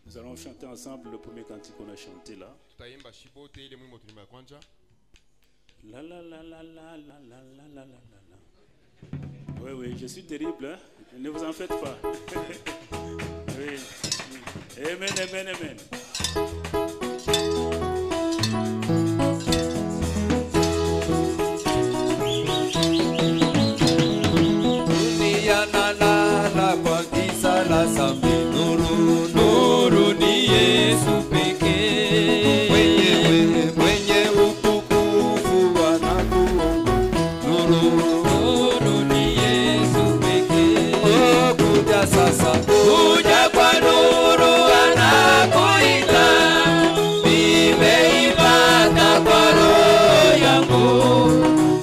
Nous allons chanter ensemble le premier cantique qu'on a chanté là. La la la la la la la la la la. Oui, oui, je suis terrible, hein? Ne vous en faites pas. Oui. Amen, amen, amen. Dunia na la kwa giza la zambi, nuru ni Yesu pekee. Mwenye utukufu anakuongoza, nuru ni Yesu pekee. Oh, kuja sasa, kuja kwa nuru anakuita, nimeipata kwa roho yangu.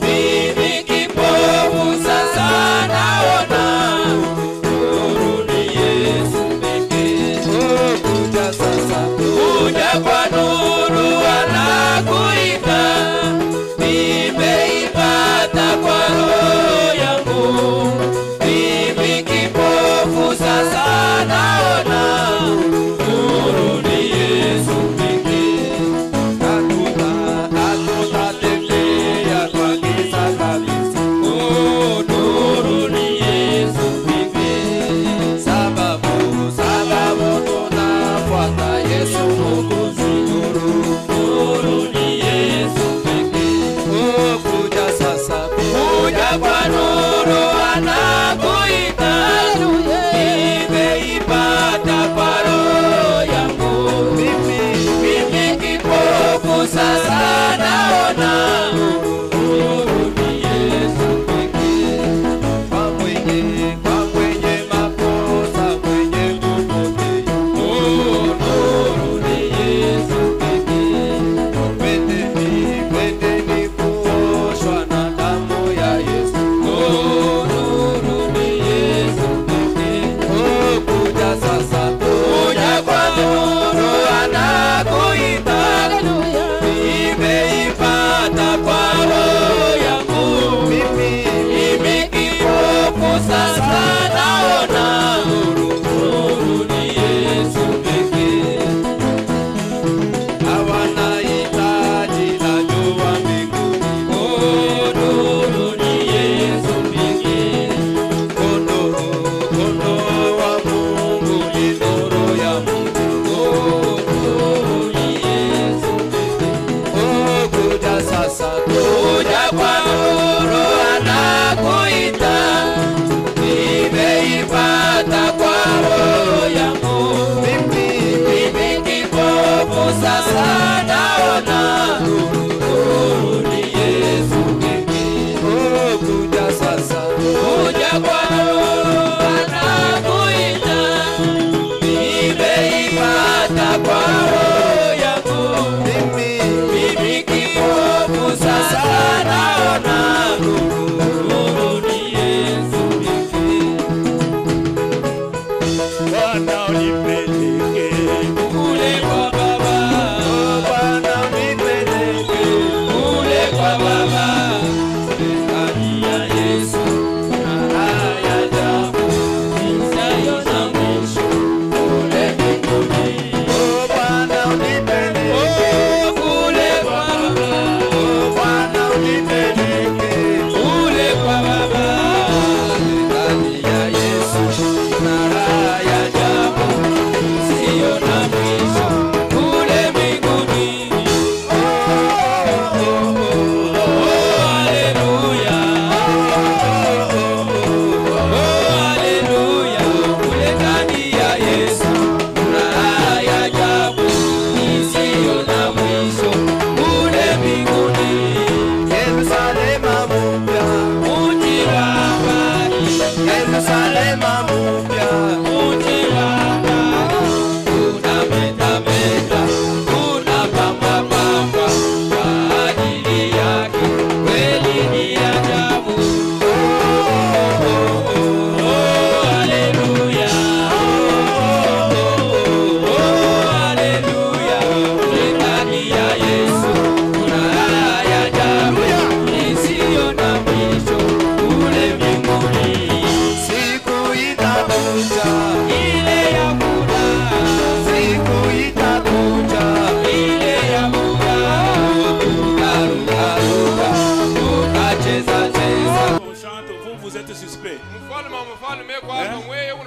Mimi kipofu sasa naona, nuru ni Yesu pekee. Oh, kuja sasa, kuja kwa nuru anakuita, nimeipata kwa roho yangu. Mimi kipofu sasa naona, nuru ni Yesu pekee. Hatutatembea kwa giza kabisa. Oh, nuru ni Yesu pekee. Sababu tunafuata Yesu Mwokozi. Nuru ni Yesu pekee. Oh, kuja sasa, kuja kwa nuru anakuita,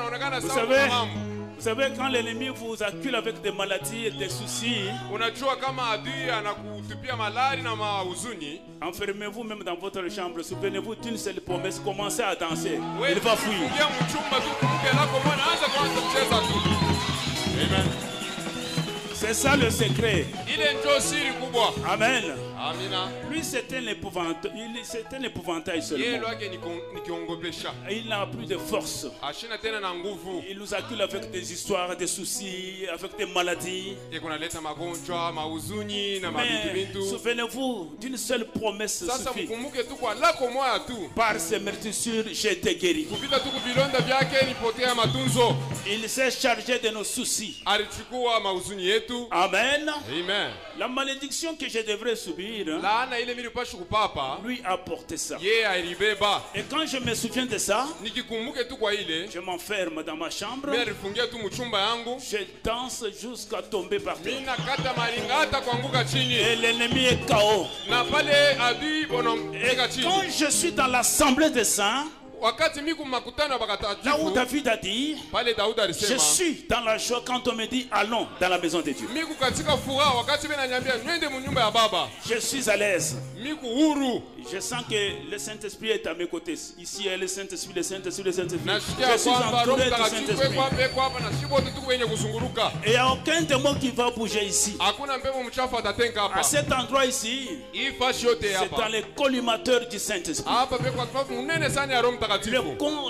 unaonekana Vous sawa savez, kwa mambo. vous savez, quand l'ennemi vous accule avec des maladies et des soucis, Unajua kama adui anakutupia malari na mahuzuni, enfermez-vous même dans votre chambre. Souvenez-vous d'une seule promesse. Commencez à danser. wewe Il va fuir. fungia mchumba tu kumke lako mwana anza kwanza kucheza tu. Amen. C'est ça le secret. Ile ndio siri kubwa. Amen. Amina. Lui, c'est un épouvantail. C'est un épouvantail Yeye seulement. lwake ni kiongopesha. Il n'a plus de force. Ashina tena na nguvu. Il nous accule avec des histoires, des soucis, avec des maladies. Yeye kunaleta magonjwa, mahuzuni na Mais mabitu. souvenez-vous d'une seule promesse Sasa suffit. mkumbuke tu kwa lako moja tu. Par ses meurtrissures, j'ai été guéri. Kupita tu kuvilonda vyake nipotea matunzo. Il s'est chargé de nos soucis. Alichukua mahuzuni yetu. Amen. Amen. La malédiction que je devrais subir, Laana ile nilipaswa kupapa, lui a porté ça. yeye alibeba. Et quand je me souviens de ça, Nikikumbuke tu kwa ile, je m'enferme dans ma chambre. mimi alifungia tu mchumba yangu. Je danse jusqu'à tomber par terre. Mimi nakata maringa hata kuanguka chini. Et l'ennemi est KO. Na pale adui Et bonompiga chini. quand je suis dans l'assemblée des saints, Wakati mimi kumakutano là où bakatajifu, David a dit, pale Daudi je alisema, suis dans la joie quand on me dit allons dans la maison de Dieu. mimi katika furaha wakati mimi nanyambia nwende munyumba ya baba. Je suis à l'aise. Mimi huru. Je sens que le Saint-Esprit est à mes côtés. Ici, il y a le Saint-Esprit, le Saint-Esprit, le Saint-Esprit. Nasikia Je suis kwamba Roho entouré du Mtakatifu Saint-Esprit. kwa peko hapa na shibo tu kwenye kuzunguruka. Et il n'y a aucun démon qui va bouger ici. Hakuna mpepo mchafu atatenga À hapa. cet endroit ici, Hii fashi yote c'est dans hapa. les collimateurs du Saint-Esprit. Hapa peko kwa munene sana ya Roho Mtakatifu.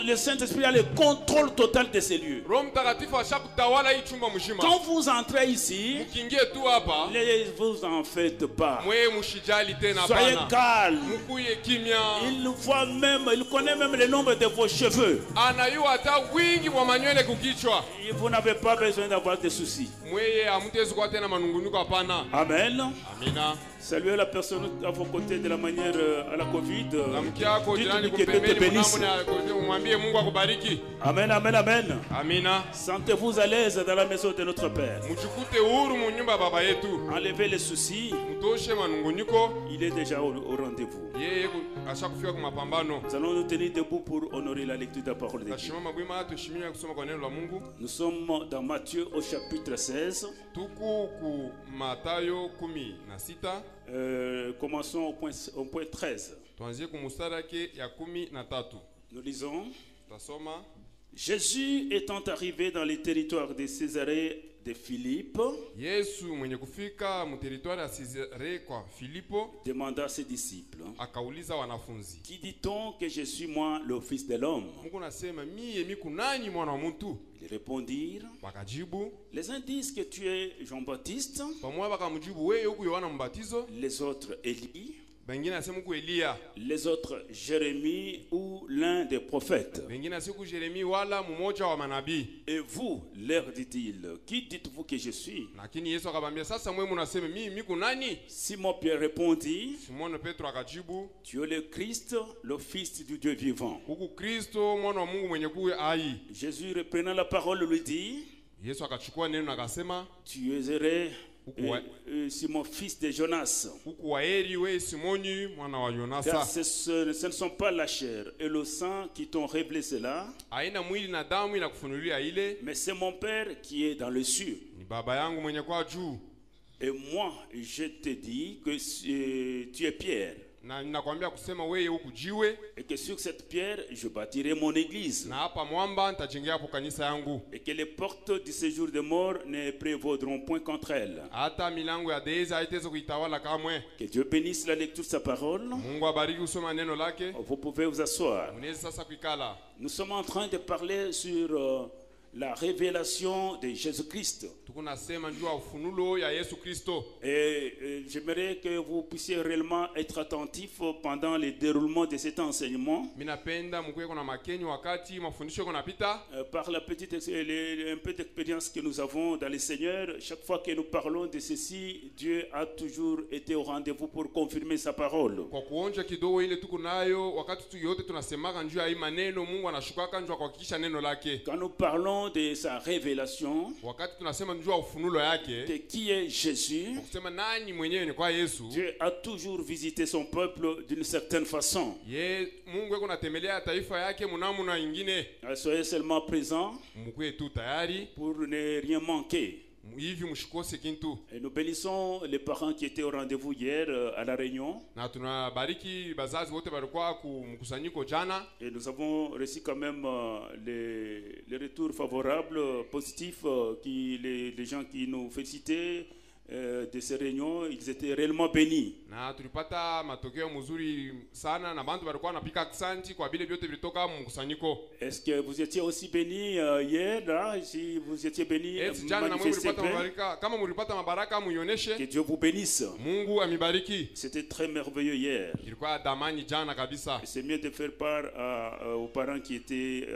Le Saint-Esprit a le contrôle total de ces lieux. Roho Mtakatifu ashakutawala hii chumba mzima. Quand vous entrez ici, Mkiingie tu hapa, ne vous en faites pas. mwe mshijali tena Soyez bana. calme. Mkuye kimya. Il voit même, il connaît même le nombre de vos cheveux. Anayua hata wingi wa manywele kukichwa. Et vous n'avez pas besoin d'avoir de soucis. Mweye hamtezi kwa tena manungunuko hapana. Amen. Amina. Saluez la personne à vos côtés de la manière à la Covid. Namki yako jirani Dites-lui que Dieu te kumpembeni bénisse. mnamo na umwambie Mungu akubariki. Amen, amen, amen. Amina. Sentez-vous à l'aise dans la maison de notre Père. Mjikute huru mu nyumba ya baba yetu. Enlevez les soucis. Mtoshe manunguniko. Il est déjà au rendez-vous. Yeye ashakufika kwa mapambano. Nous allons nous tenir debout pour honorer la lecture de la parole de Dieu. Tashimama bwima tushimia kusoma kwa neno la Mungu. Nous sommes dans Matthieu au chapitre 16. Tuku ku Matayo 16. Commençons au point 13. Tuanzie kumustari yake ya 13. Nous lisons. Tasoma. Jésus étant arrivé dans les territoires de Césarée de Philippe, Yesu mwenye kufika mu territoire ya Cesarea kwa Filipo demanda à ses disciples, akauliza wanafunzi, qui dit-on que je suis moi le fils de l'homme? Mungu nasema mie miku nani mwana wa mtu? Ils répondirent, Wakajibu, les uns disent que tu es Jean-Baptiste, pamoja wakamjibu, wewe huku Yohana Mbatizo, les autres Élie, wengine nasema huku Elia, les autres Jérémie ou l'un des prophètes. wengine nasema huku Yeremia wala mmoja wa manabii. Et vous, leur dit-il, qui dites-vous que je suis? Lakini Yesu akabambia, sasa mwe mnasema mimi miku nani? Simon Pierre répondit, Simon Petro akajibu, tu es le Christ, le Fils du Dieu vivant. huku Kristo mwana wa Mungu mwenye kuwe hai. Jésus reprenant la parole lui dit, Yesu akachukua neno akasema, tu es Simon, fils de Jonas. huku waheri we Simoni mwana wa Car Yonasa, ce ne sont pas la chair et le sang qui t'ont révélé cela, haina mwili na damu inakufunulia ile, mais c'est mon Père qui est dans le cieux. ni baba yangu mwenye kwa juu. Et moi, je te dis que tu es Pierre, Na ninakwambia kusema wewe huku jiwe, et que sur cette pierre, je bâtirai mon église, na hapa mwamba nitajengea hapo kanisa yangu. et que les portes du séjour des morts ne prévaudront point contre elle. Hata milango ya deiza haitaweza kuitawala kamwe. Que Dieu bénisse la lecture de sa parole. Mungu abariki kusoma neno lake. Vous pouvez vous asseoir. Mnaweza sasa kuikala. Nous sommes en train de parler sur la révélation de Jésus-Christ. Tuko nasema njoo ufunulo ya Yesu Kristo. Et j'aimerais que vous puissiez réellement être attentifs pendant le déroulement de cet enseignement. Mimi napenda mkuwe kuna makeni wakati mafundisho yako napita. Par la petite un peu d'expérience que nous avons dans le Seigneur, chaque fois que nous parlons de ceci, Dieu a toujours été au rendez-vous pour confirmer sa parole. Kwa kuonja kidogo ile tuko nayo wakati tu yote tunasemaka njoo ya hii maneno, Mungu anashukaka njoo kuhakikisha neno lake. Quand nous parlons parlons de sa révélation, wakati tunasema njua ufunulo yake, de qui est Jésus, kusema nani mwenyewe ni kwa Yesu. Dieu a toujours visité son peuple d'une certaine façon. Mungu yuko natembelea taifa yake mnamna ingine. Soyez seulement présents Mkuwe tu tayari pour ne rien manquer. hivi mshikose kintu. Et nous bénissons les parents qui étaient au rendez-vous hier à la Réunion. Na tunabariki bazazi wote walikuwa ku mkusanyiko jana. Et nous avons reçu quand même les retours favorables, positifs, les gens qui nous félicitaient de ces réunions, ils étaient réellement bénis. Na tulipata matokeo mzuri sana na bantu walikuwa wanapika aksanti kwa vile vyote vilitoka mkusanyiko. Est-ce que vous étiez aussi bénis hier là, si vous étiez bénis, manifestez kama mlipata mabaraka muioneshe. Que Dieu vous bénisse. Mungu amibariki. C'était très merveilleux hier. Ilikuwa damani jana kabisa. C'est mieux de faire part aux parents qui étaient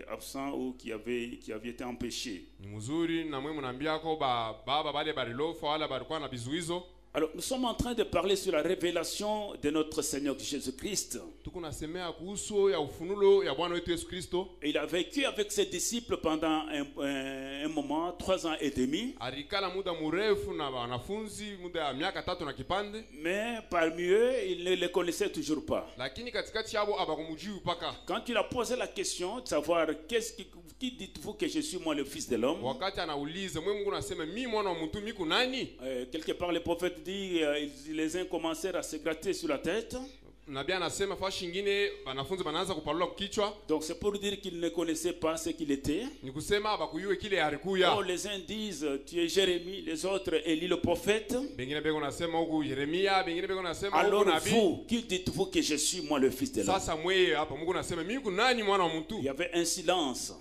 absents ou qui avaient été empêchés. Mzuri na mwe mnaambia ko baba bale barilofa wala barikuwa na bizuizo. Alors, nous sommes en train de parler sur la révélation de notre Seigneur Jésus-Christ. Et il a vécu avec ses disciples pendant un moment, 3 ans et demi. Mais parmi eux, il ne les connaissait toujours pas. Quand il a posé la question de savoir qui dites-vous que je suis, moi, le Fils de l'homme, quelque part le prophète dit, les uns commencèrent à se gratter sur la tête. Donc c'est pour dire qu'ils ne connaissaient pas ce qu'il était. Oh, les uns disent tu es Jérémie, les autres Élie le prophète. Alors vous, qui dites-vous que je suis, moi, le Fils de l'homme? Il y avait un silence.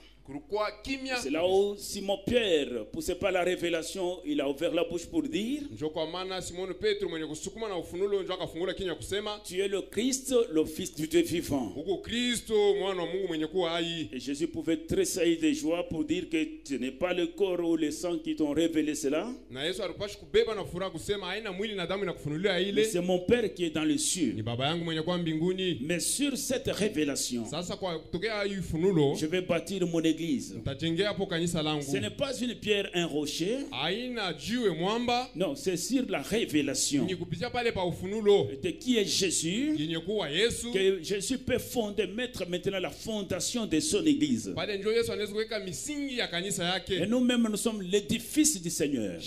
C'est là où Simon Pierre, poussé par la révélation, il a ouvert la bouche pour dire tu es le Christ, le Fils du Dieu vivant. Et Jésus pouvait tressaillir de joie pour dire que ce n'est pas le corps ou le sang qui t'ont révélé cela, mais c'est mon Père qui est dans les cieux. Mais sur cette révélation, je vais bâtir mon église. Ce n'est pas une pierre, un rocher. Non, c'est sur la révélation de qui est Jésus que Jésus peut mettre maintenant la fondation de son église. Et nous-mêmes, nous sommes l'édifice du Seigneur.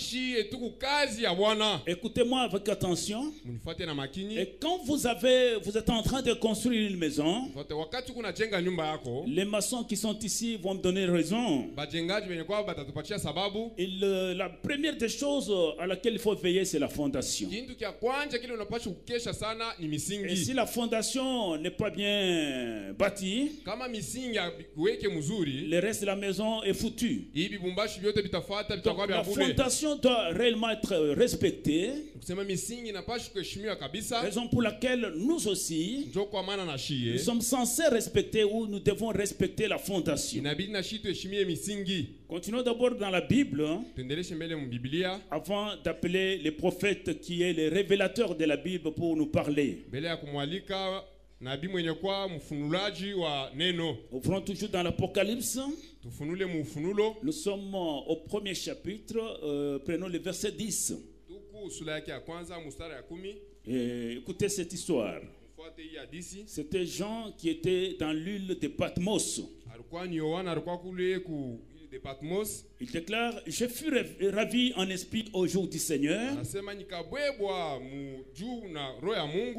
Écoutez-moi avec attention. Et quand vous êtes en train de construire une maison, les maçons qui sont ici vont me donner raison. La première des choses à laquelle il faut veiller, c'est la fondation. Et si la fondation n'est pas bien bâtie, le reste de la maison est foutu. Donc, la fondation doit réellement être respectée. Raison pour laquelle nous aussi, nous sommes censés respecter ou nous devons respecter la fondation. Continuons d'abord dans la Bible, avant d'appeler les prophètes qui est le révélateur de la Bible pour nous parler. Ouvrons toujours dans l'Apocalypse. Nous sommes au premier chapitre, prenons le verset 10. Et écoutez cette histoire. C'était Jean qui était dans l'île de Patmos. Il déclare, je fus ravi en esprit au jour du Seigneur.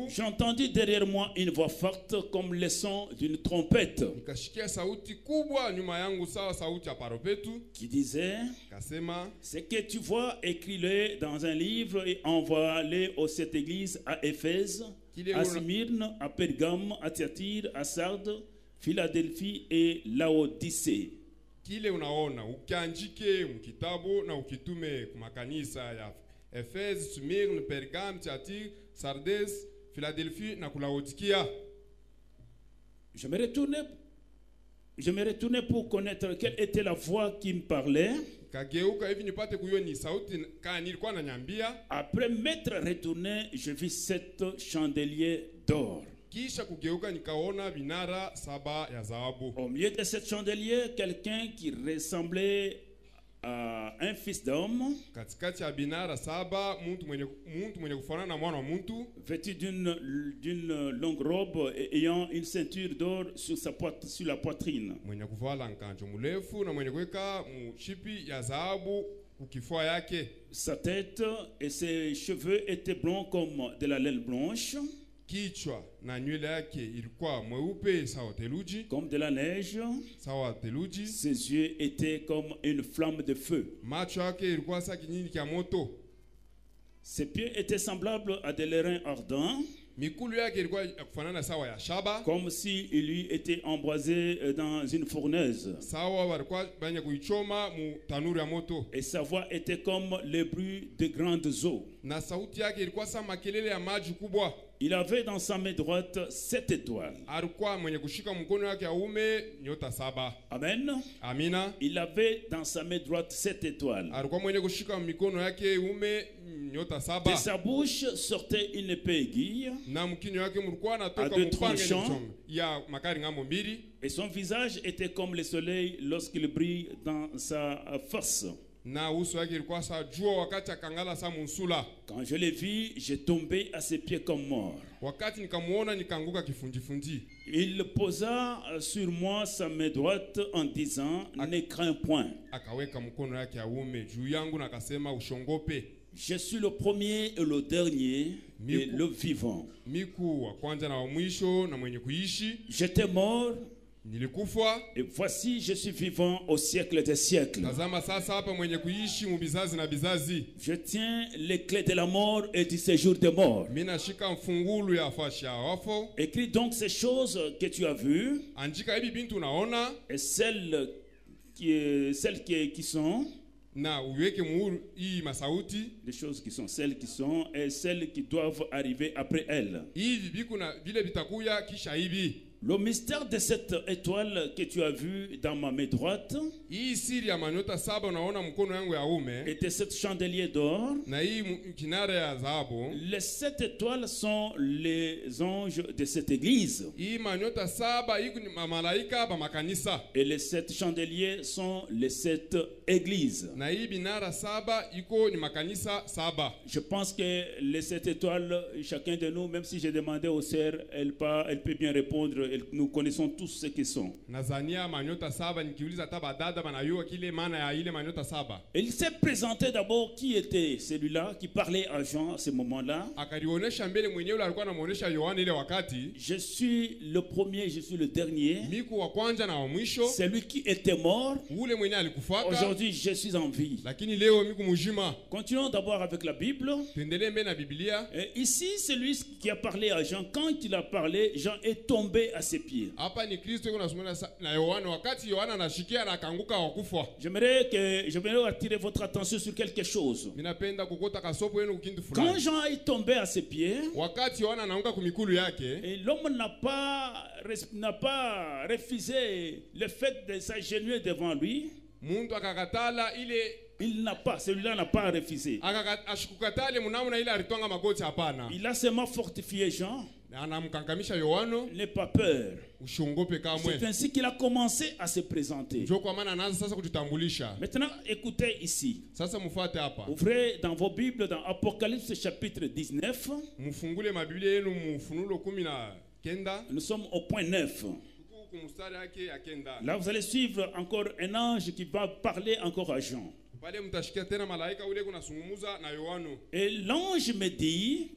J'entendis derrière moi une voix forte comme le son d'une trompette qui disait, ce que tu vois, écris-le dans un livre et envoie-le aux 7 églises à Éphèse, à Smyrne, à Pergame, à Thyatire, à Sardes, Philadelphie et Laodicée. Kile unaona ukiandike mkitabu na ukitume kumakanisa ya Efes, Smyrne, Pergame, Thyatire, Sardes, Philadelphie na Laodikia. Je me retournais pour connaître quelle était la voix qui me parlait. Après m'être retourné, je vis 7 chandeliers d'or. Kisha kugeuka nikaona vinara 7 ya dhahabu. Au milieu de cette chandelier, quelqu'un qui ressemblait à un fils d'homme, Katikati ya binara 7 mtu mwenye kufanana na mwana wa mtu, vêtu d'une longue robe et ayant une ceinture d'or sur la poitrine. mwenye kuvala nkanjo mrefu na mwenye kuweka mshipi ya dhahabu kukifua yake. Sa tête et ses cheveux étaient blonds comme de la laine blanche, Kichwa na nywele yake ilikuwa mweupe sawa theluji, comme de la neige. sawa theluji. Ses yeux étaient comme une flamme de feu. Macho yake ilikuwa sa kinyini kya moto. Ses pieds étaient semblables à des lérins ardents, Mikulu yake ilikuwa kufanana sawa ya shaba, comme s'il lui était embrasé dans une fournaise. sawa walikuwa banya kuichoma mu tanuru ya moto. Et sa voix était comme le bruit de grandes eaux. Na sauti yake ilikuwa sa makelele ya maji kubwa. Il avait dans sa main droite 7 étoiles. Alikuwa mwenye kushika mkono yake ya ume nyota 7. Amen. Amina. Il avait dans sa main droite 7 étoiles. Alikuwa mwenye kushika mikono yake ume nyota De 7. sa bouche sortait une épée aiguille, Na mkinyo yake mlikuwa À natoka deux mpanga tranchants. ya makari ngamo mbili. et son visage était comme le soleil lorsqu'il brille dans sa face. Na uso yake ilikuwa sa jua wakati akangala sa musula. Quand je l'ai vu, j'ai tombé à ses pieds comme mort. Wakati nikamuona nikaanguka kifundifundi. Il posa sur moi sa main droite en disant, ne crains point. Akaweka mkono yake ya ume juu yangu na akasema ushongope. Je suis le premier et le dernier et le vivant. Miku wa kwanza na wa mwisho na mwenye kuishi. J'étais mort Nilikufa. et voici je suis vivant au siècle des siècles. Tazama sasa hapa mwenye kuishi mubizazi na bizazi. Je tiens les clés de la mort et du séjour des morts. Mimi nashika mfungulu ya fashi ya wafo. Écris donc ces choses que tu as vues Andika hivi bintu unaona et celles qui sont, na uweke muhuru hii masauti. les choses qui sont, celles qui sont et celles qui doivent arriver après elles. Hivi biku na vile vitakuya kisha hivi. Le mystère de cette étoile que tu as vue dans ma main droite Hii siri ya manyota 7 unaona mkono yangu ya ume et de cet chandelier d'or, na hii kinara ya dhahabu. les 7 étoiles sont les anges de cette église. Hii manyota 7 iko ni malaika ba makanisa. Et les 7 chandeliers sont les 7 églises. Na hii binara 7 iko ni makanisa 7. Je pense que les 7 étoiles, chacun de nous, même si j'ai demandé aux sœurs, elle peut bien répondre. Nous connaissons tous ce qu'ils sont. Nazania manyota 7 nikiuliza hata badada banayua kile maana ya ile manyota 7. Il s'est présenté d'abord qui était celui-là qui parlait à Jean à ce moment-là. Akalionyesha mbele mwenyewe alikuwa anamuonesha Yohana ile wakati. Je suis le premier, je suis le dernier. Miku wa kwanza na wa mwisho. Celui qui était mort. Ule mwenye alikufaka. Aujourd'hui, je suis en vie. Lakini leo miku mujima. Continuons d'abord avec la Bible. Tuendelee mbele na Biblia. Et ici, celui qui a parlé à Jean, quand il a parlé, Jean est tombé à ses pieds. Hapa ni Kristo yuko nasomana na Yohana wakati Yohana anashikia na akaanguka wakufa. J'aimerais attirer votre attention sur quelque chose. Ninapenda kukota kasopo yenu kintu fulani. Quand Jean est tombé à ses pieds, wakati Yohana anaanguka kumikulu yake, et l'homme n'a pas refusé le fait de s'agenouiller devant lui. Muntu akakatala ile celui-là n'a pas refusé. Ashikukatale munamuna ile alitwanga magoti hapana. Il a seulement fortifié Jean. Anamkankamisha Yohana. N'aie pas peur. Ushongope kamwe. C'est ainsi qu'il a commencé à se présenter. Njoo kwa maana anaanza sasa kututambulisha. Maintenant, écoutez ici. Sasa mfuate hapa. Ouvrez dans vos Bibles dans Apocalypse chapitre 19. Mfungule mabiblia yenu mufunulo 19. Nous sommes au point 9. Là, vous allez suivre encore un ange qui va parler encore à Jean. Et l'ange me dit,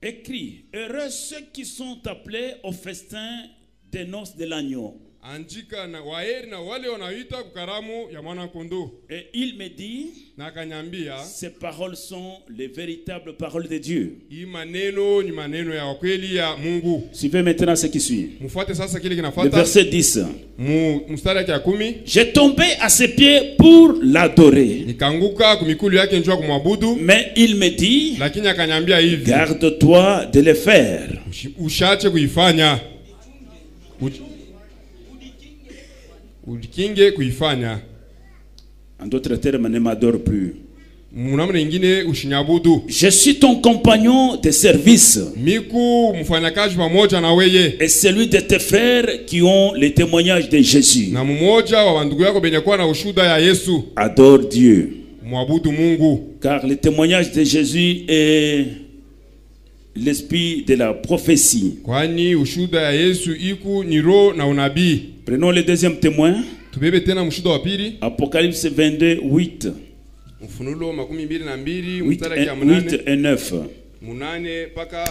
écrit, heureux ceux qui sont appelés au festin des noces de l'agneau. Et il me dit, ces paroles sont les véritables paroles de Dieu. Suivez maintenant ce qui suit. Le verset 10. J'ai tombé à ses pieds pour l'adorer. Mais il me dit, garde-toi de le faire. En d'autres termes, ne m'adore plus. munamna ingine ushinyabudu. Je suis ton compagnon de service Miku mfanyakazi pamoja na weye. et celui de tes frères qui ont les témoignages de Jésus. Na mmoja wa ndugu yako benye kuwa na ushuda ya Yesu. Adore Dieu. Mwabudu Mungu. Car le témoignage de Jésus est l'esprit de la prophétie. Kwani ushuda ya Yesu iku ni roho na unabii. Prenons le deuxième témoin. Tubebe tena mshuda wa pili. Apocalypse 22, 8. Ufunulo 22 8 mstari ya et 9. munane paka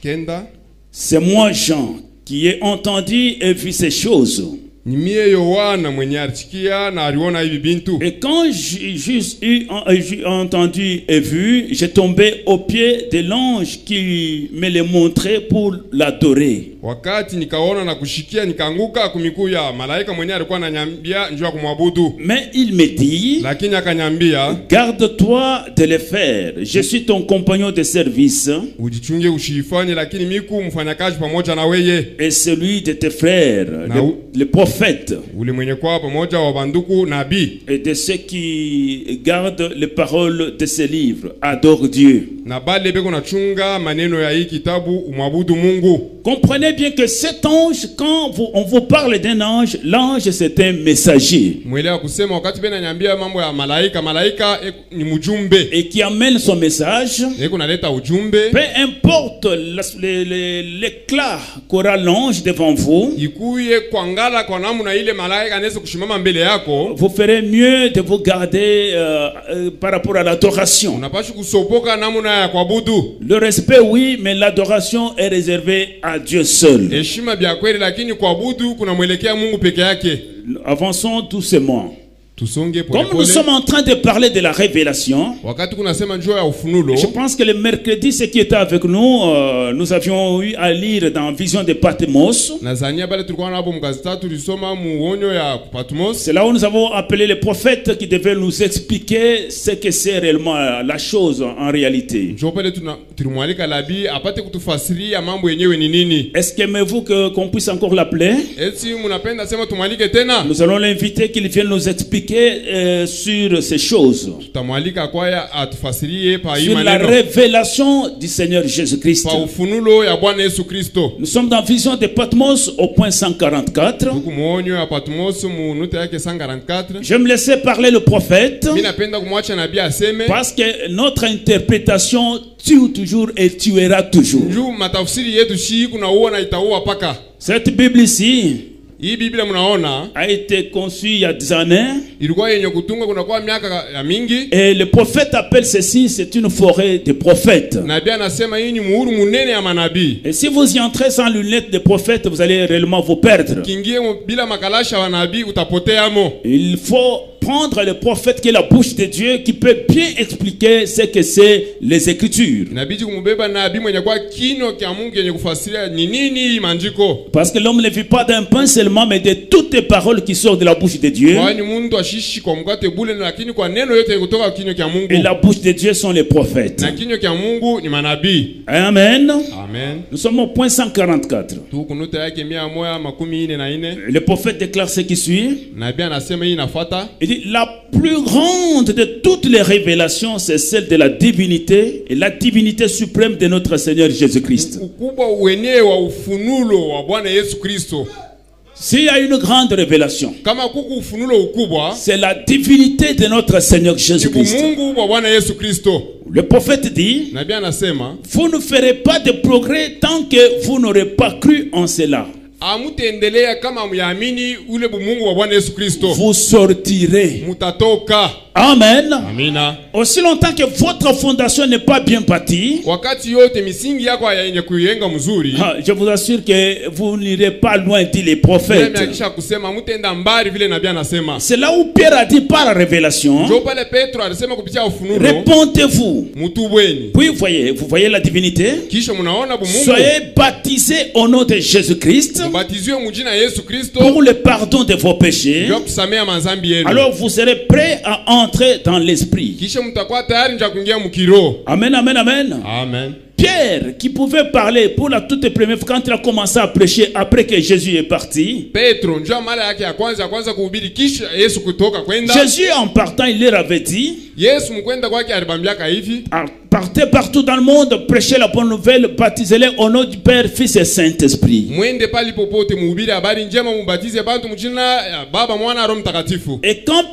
kenda. C'est moi, Jean, qui ai entendu et vu ces choses. Ni mie Yohana mwenye alisikia na aliona hivi bintu. Et quand j'ai entendu et vu, j'ai tombé aux pieds de l'ange qui me les montrait pour l'adorer. Wakati nikaona na kushikia nikaanguka kumikuu ya malaika mwenye alikuwa ananiambia njoo kumwabudu. Mais il me dit, Lakini akaniambia, garde-toi de les faire. Je suis ton compagnon de service ujichunge ushifanye, lakini miku mfanyakazi pamoja na weye. et celui de tes frères, les prophètes, Ule mwenye kwa pamoja wa banduku nabii. et de ceux qui gardent les paroles de ce livre. Adore Dieu. Na bale beko na chunga maneno ya hii kitabu umwabudu Mungu. Comprenez bien que cet ange, quand on vous parle d'un ange, l'ange c'est un messager. Mwelewa kusema wakati bena nyambia mambo ya malaika, malaika ni mjumbe. Et qui amène son message. Eko naleta ujumbe. Peu importe l'éclat qu'aura l'ange devant vous, Ikuye kwangala kwa namna ile malaika anaweza kushimama mbele yako. vous ferez mieux de vous garder par rapport à l'adoration. Unapashi kusopoka namna ya kuabudu. Le respect oui, mais l'adoration est réservée à Dieu seul. Heshima bya kweli, lakini kuabudu kuna mwelekea Mungu peke yake. Avançons doucement. Tusonge pole Comme nous pole. sommes en train de parler de la révélation, Wakati kunasema njoo ya ufunulo. je pense que le mercredi, ceux qui étaient avec nous avions eu à lire dans Vision de Patmos. Nazania bale tulikuwa nabo mkazi tatu tulisoma muonyo ya Patmos. C'est là où nous avons appelé les prophètes qui devaient nous expliquer ce que c'est réellement la chose en réalité. Njoo pale tulimwalika labi apate kutufasiria mambo yenyewe ni nini. Est-ce qu'aimez-vous qu'on puisse encore l'appeler? Eti mnapenda sema tumwalike tena? Nous allons l'inviter qu'il vienne nous expliquer sur ces choses. Tutamwalika kwaya atufasirie pa hii Sur la maneno. révélation du Seigneur Jésus-Christ. Pa ufunulo ya Bwana Yesu Kristo. Nous sommes dans Vision de Patmos au point 144. Huku muonyo ya Patmos mu nota yake 144. Je me laissais parler le prophète Mimi napenda kumwacha nabii aseme. parce que notre interprétation tue toujours et tuera toujours. Njoo matafsiri yetu shi kuna uona itaua paka. Cette Bible ici Hii Biblia mnaona a été conçue il y a des années ilikuwa yenye kutunga kuna kwa miaka ya mingi. et le prophète appelle ceci, c'est une forêt de prophètes. Nabii anasema hii ni muhuru munene ya manabii. Et si vous y entrez sans lunettes de prophète, vous allez réellement vous perdre. Kingie bila makalasha wa nabii utapotea mo. Il faut prendre le prophète qui est la bouche de Dieu, qui peut bien expliquer ce que c'est les Écritures. Inabidi kumubeba nabii mwenye kwa kino kya Mungu yenye kufasiria ni nini hii maandiko. Parce que l'homme ne vit pas d'un pain seulement, mais de toutes les paroles qui sortent de la bouche de Dieu. Kwani mtu ashishi kwa mkate bule, lakini kwa neno yote kutoka kinywa kya Mungu. Et la bouche de Dieu sont les prophètes. Na kinywa kya Mungu ni manabii. Amen. Amen. Nous sommes au point 144. Tu kunuta yake 144. Le prophète déclare ce qui suit. Nabii anasema hii inafuata. Il dit, la plus grande de toutes les révélations, c'est celle de la divinité et la divinité suprême de notre Seigneur Jésus-Christ. Ukubwa uenee wa ufunulo wa Bwana Yesu Kristo. S'il y a une grande révélation, Kama kuku ufunulo ukubwa, c'est la divinité de notre Seigneur Jésus-Christ. Mungu wa Bwana Yesu Kristo. Le prophète dit, Nabii anasema, vous ne ferez pas de progrès tant que vous n'aurez pas cru en cela. amutaendelea kama myaamini ule Mungu wa Bwana Yesu Kristo. Vous sortirez. Mutatoka. Amen. Amina. Aussi longtemps que votre fondation n'est pas bien bâtie, Wakati yote misingi yako yenye kuyenga mzuri, je vous assure que vous n'irez pas loin, dit les prophètes. akisha kusema mutaenda mbali vile nabii anasema. C'est là où Pierre a dit par la révélation, Ndio pale Petro alisema kupitia ufunulo, répondez-vous. mutubweni. Puis vous voyez la divinité. Kisha mnaona Mungu. Soyez baptisés au nom de Jésus-Christ Mbatizwe mjina Yesu Kristo pour le pardon de vos péchés. ndio kusamea mazambi yenu. Alors vous serez prêts à entrer dans l'esprit. Kisha mtakuwa tayari nja kuingia mkiro. Amen, amen, amen. Amen. Pierre, qui pouvait parler pour la toute première fois quand il a commencé à prêcher après que Jésus est parti. Petro njoo mara yake ya kwanza kuhubiri kisha Yesu kutoka kwenda. Jésus en partant, il leur avait dit, Yesu mkwenda kwake alibambiaka hivi, partez partout dans le monde, prêchez la bonne nouvelle, baptisez-les au nom du Père, Fils et Saint-Esprit. mwende pali popote muhubiri habari njema, mubatize bantu mjina ya Baba, Mwana, Roho Mtakatifu. Et quand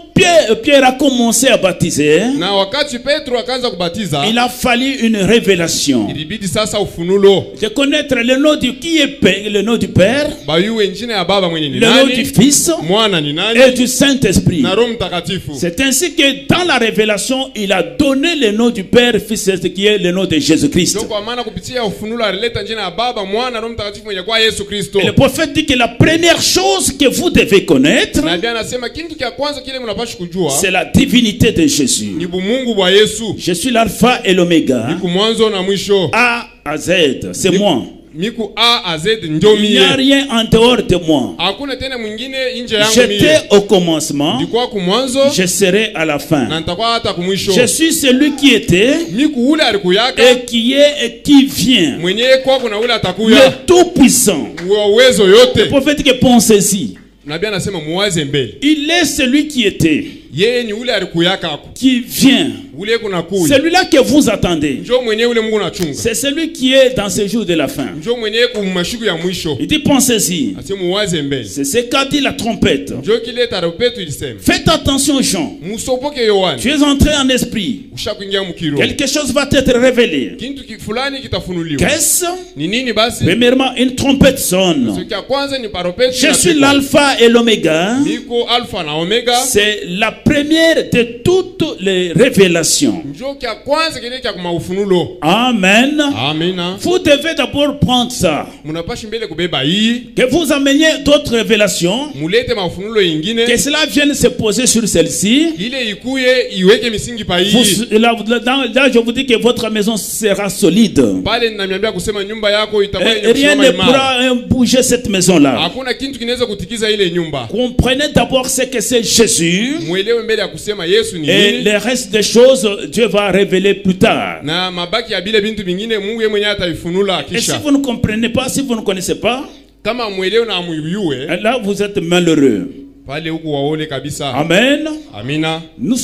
Pierre a commencé à baptiser, Na wakati Petro akaanza kubatiza, il a fallu une révélation. ilibidi sasa ufunulo. De connaître le nom du qui est Père, le nom du Père, Bayuwe njina ya Baba mwenye ni le nom du nani, Fils Mwana ni et nani, du Saint-Esprit. na Roho Mtakatifu. C'est ainsi que dans la révélation, il a donné le nom du Père, Fils et qui est le nom de Jésus-Christ. Ndio kwa maana kupitia ufunulo alileta njina ya Baba, Mwana, Roho Mtakatifu mwenye kwa Yesu Kristo. Et le prophète dit que la première chose que vous devez connaître, Nabii anasema kitu cha kwanza kile mnapaswa kujua c'est la divinité de Jésus. ni bumungu bwa Yesu. Je suis l'alpha et l'oméga, Miku mwanzo na mwisho. A à Z, c'est moi. Miku A a Z ndio Il n'y a mie. rien en dehors de moi. Hakuna tena mwingine nje yangu J'étais mie. au commencement, Ndikuwa kumwanzo je serai à la na fin. nitakuwa hata kumwisho. Je suis celui qui était Miku ule alikuyaka et qui est et qui vient. mwenyewe kwako na ule Le atakuya. Tout-Puissant. Wa uwezo Le yote. prophète que pensez-y. Nabii anasema muwaze mbele. Il est celui qui était, Yeye ni ule alikuyaka hapo. qui vient. Ule kuna kuya. Celui-là que vous attendez. Njoo mwenyewe ule Mungu anachunga. C'est celui qui est dans ce jour de la fin. Njoo mwenyewe kumashuku ya mwisho. Il dit pensez-y. Asema muwaze mbele. C'est ce qu'a dit la trompette. Njoo kile tarupetu ilisema. Faites attention Jean. Musopoke Yohana. Tu es entré en esprit. Ushakuingia mkiro. Quelque chose va t'être révélé. Kitu fulani kitafunuliwa. Qu'est-ce? Ni nini basi? Premièrement, une trompette sonne. Ce kia kwanza ni paropetu. Je suis l'alpha et l'oméga. Niko alpha na omega. C'est la première de toutes les révélations. Njoo kia kwanza kile kia kuma ufunulo. Amen. Amina. Vous devez d'abord prendre ça. Munapashi mbele kubeba hii. Que vous ameniez d'autres révélations. Mulete mafunulo ingine. Que cela vienne se poser sur celle-ci. Ile ikuye iweke misingi pa hii. Là, je vous dis que votre maison sera solide. Pale ninamiambia kusema nyumba yako itakuwa yenye Rien kusimama ne imara. pourra bouger cette maison-là. Hakuna kitu kinaweza kutikiza ile nyumba. Comprenez d'abord ce que c'est Jésus. Muelewe mbele ya kusema Yesu ni Et nini. le reste des choses, Dieu va révéler plus tard. Na mabaki ya bile bintu bingine Mungu yeye mwenyewe ataifunula Et si kisha. vous ne comprenez pas, si vous ne connaissez pas, Kama muelewe na muyue, là vous êtes malheureux. pale huku waone kabisa. Amen. Amina. Nous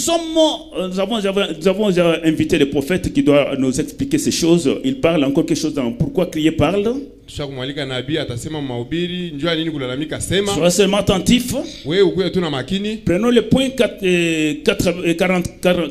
avons invité le prophète qui doit nous expliquer ces choses. Il parle encore quelque chose dans pourquoi crier parle. Tushakumwalika nabii atasema mahubiri, njoo nini kulalamika sema. Soyez seulement attentif. Wewe ukuwe tu na makini. Prenons le point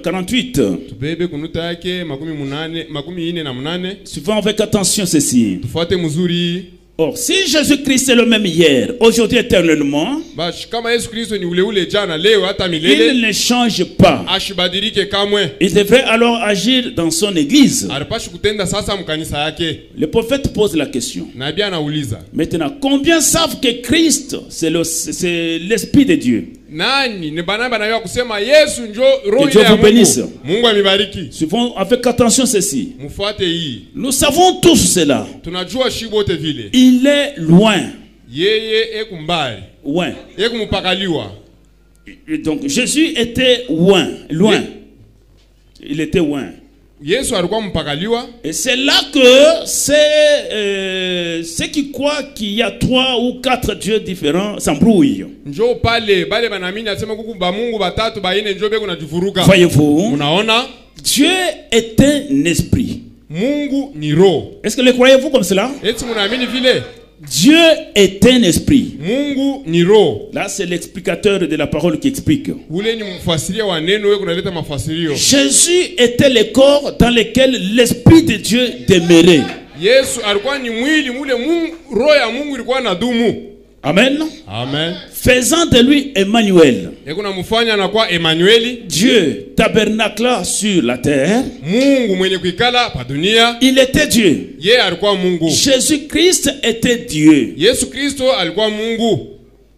48. Tubebe kunuta yake makumi ine na munane. Suivons avec attention ceci. Tufuate mzuri. Or, si Jésus-Christ est le même hier, aujourd'hui éternellement, Bash kama Yesu Kristo ni ule jana leo hata milele. il ne change pas. Ashibadilike kamwe. Il devrait alors agir dans son église. Alipashi kutenda sasa mkanisa yake. Le prophète pose la question. Nabii anauliza. Maintenant, combien savent que Christ, c'est l'Esprit de Dieu? Nani ni banaba na kusema Yesu njo roho Que Dieu ile ya vous bénisse. Mungu. Mungu amibariki. Suivons avec attention ceci. Mfuate hii. Nous savons tous cela. Tunajua shibote vile. Il est loin. Yeye ekumbali. Loin. Ekumupakaliwa. Et donc, Jésus était loin. Loin. Il était loin. Yesu alikuwa mpakaliwa. Et c'est là que ceux qui croient qu'il y a 3 ou 4 dieux différents s'embrouillent. Njo pale bale banamini asema kuku ba Mungu batatu baine njo beko najivuruka. Voyez-vous, Unaona? Dieu est un esprit. Mungu ni roho. Est-ce que le croyez-vous comme cela? Eti munaamini vile? Dieu est un esprit. Mungu ni roho. Là, c'est l'explicateur de la parole qui explique. Ule ni mfasiria wa neno wewe kunaleta mafasirio. Jésus était le corps dans lequel l'Esprit de Dieu demeurait. Yesu alikuwa ni mwili mule Mungu, roho ya Mungu ilikuwa na dumu. Amen. Amen. Faisant de lui Emmanuel. Eko namufanya anakuwa Emmanueli. Dieu tabernacla sur la terre. Mungu mwenye kuikala pa dunia. Il était Dieu. Yeye alikuwa Mungu. Jésus-Christ était Dieu. Yesu Kristo alikuwa Mungu.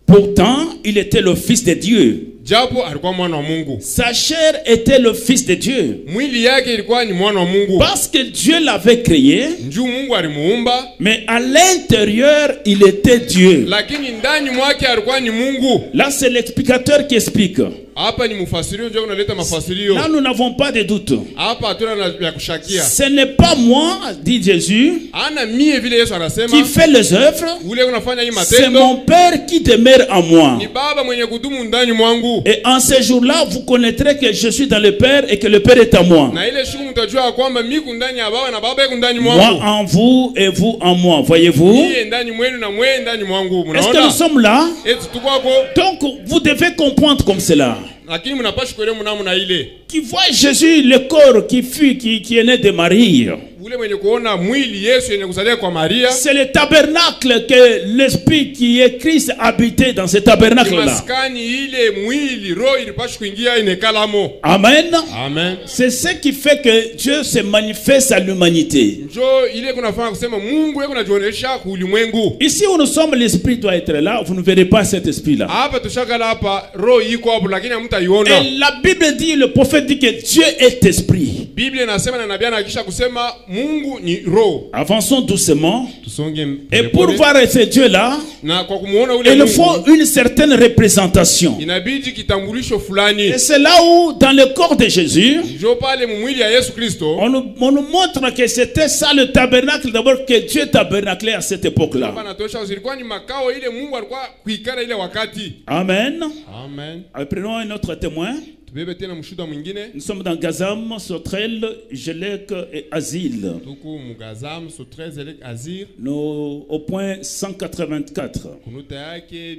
Pourtant, il était le Fils de Dieu. japo alikuwa mwana wa Mungu. Sa chair était le fils de Dieu. Mwili yake ilikuwa ni mwana wa Mungu. Parce que Dieu l'avait créé. Njoo Mungu alimuumba. Mais à l'intérieur, il était Dieu. Lakini ndani mwake alikuwa ni Mungu. Là, c'est l'explicateur qui explique. Hapa ni mfasirio ndio unaleta mafasirio. Là, nous n'avons pas de doute. Hapa hatuna ya kushakia. Ce n'est pas moi, dit Jésus, Ana mie vile Yesu anasema. qui fait les œuvres. Ule unafanya hii C'est matendo. mon Père qui demeure en moi. Ni Baba mwenye kudumu ndani mwangu. Et en ce jour-là, vous connaîtrez que je suis dans le Père et que le Père est en moi. Na ile siku mtajua kwamba mimi ndani ya Baba na Baba yuko ndani Moi mwangu. en vous et vous en moi. Voyez-vous? Yeye ndani mwenu na mwe ndani mwangu. Est-ce que nous sommes là? Eti tukwako. Donc, vous devez comprendre comme cela. Lakini mnapaswa kuelewa mnamna ile. Qui voit Jésus, le corps qui est né de Marie. Ule mwenye kuona mwili Yesu yenye kuzalia kwa Maria. C'est le tabernacle que l'esprit qui est Christ habitait dans ce tabernacle-là. Maskani ile mwili roho ilipaswa kuingia inekalamo. Amen. Amen. C'est ce qui fait que Dieu se manifeste à l'humanité. Njoo ile kunafanya kusema Mungu yeye kunajionyesha kwa ulimwengu. Ici où nous sommes, l'esprit doit être là. Vous ne verrez pas cet esprit-là. Hapa tushakala hapa roho iko hapo lakini hamtaiona. Et la Bible dit, le prophète dit que Dieu est esprit. Biblia inasema na nabii anahakisha kusema Mungu ni roho. Avançons doucement. Tusonge. Et pour voir ce Dieu-là, na kwa kumuona ule il Mungu, faut une certaine représentation. inabidi kitambulisho fulani. Et c'est là où, dans le corps de Jésus, Njoo pale mwili ya Yesu Kristo. on nous montre que c'était ça le tabernacle d'abord que Dieu tabernaclait à cette époque-là. Hapa natosha uzilikuwa ni makao ile Mungu alikuwa kuikara ile wakati. Amen. Amen. Prenons un autre témoin. Tubebe tena mshuhuda mwingine. Nous sommes dans Gazam, Sotrel, Gelek et Asile. Tuku mugazam so 13 elek azir. Nous au point 184. Kunuta yake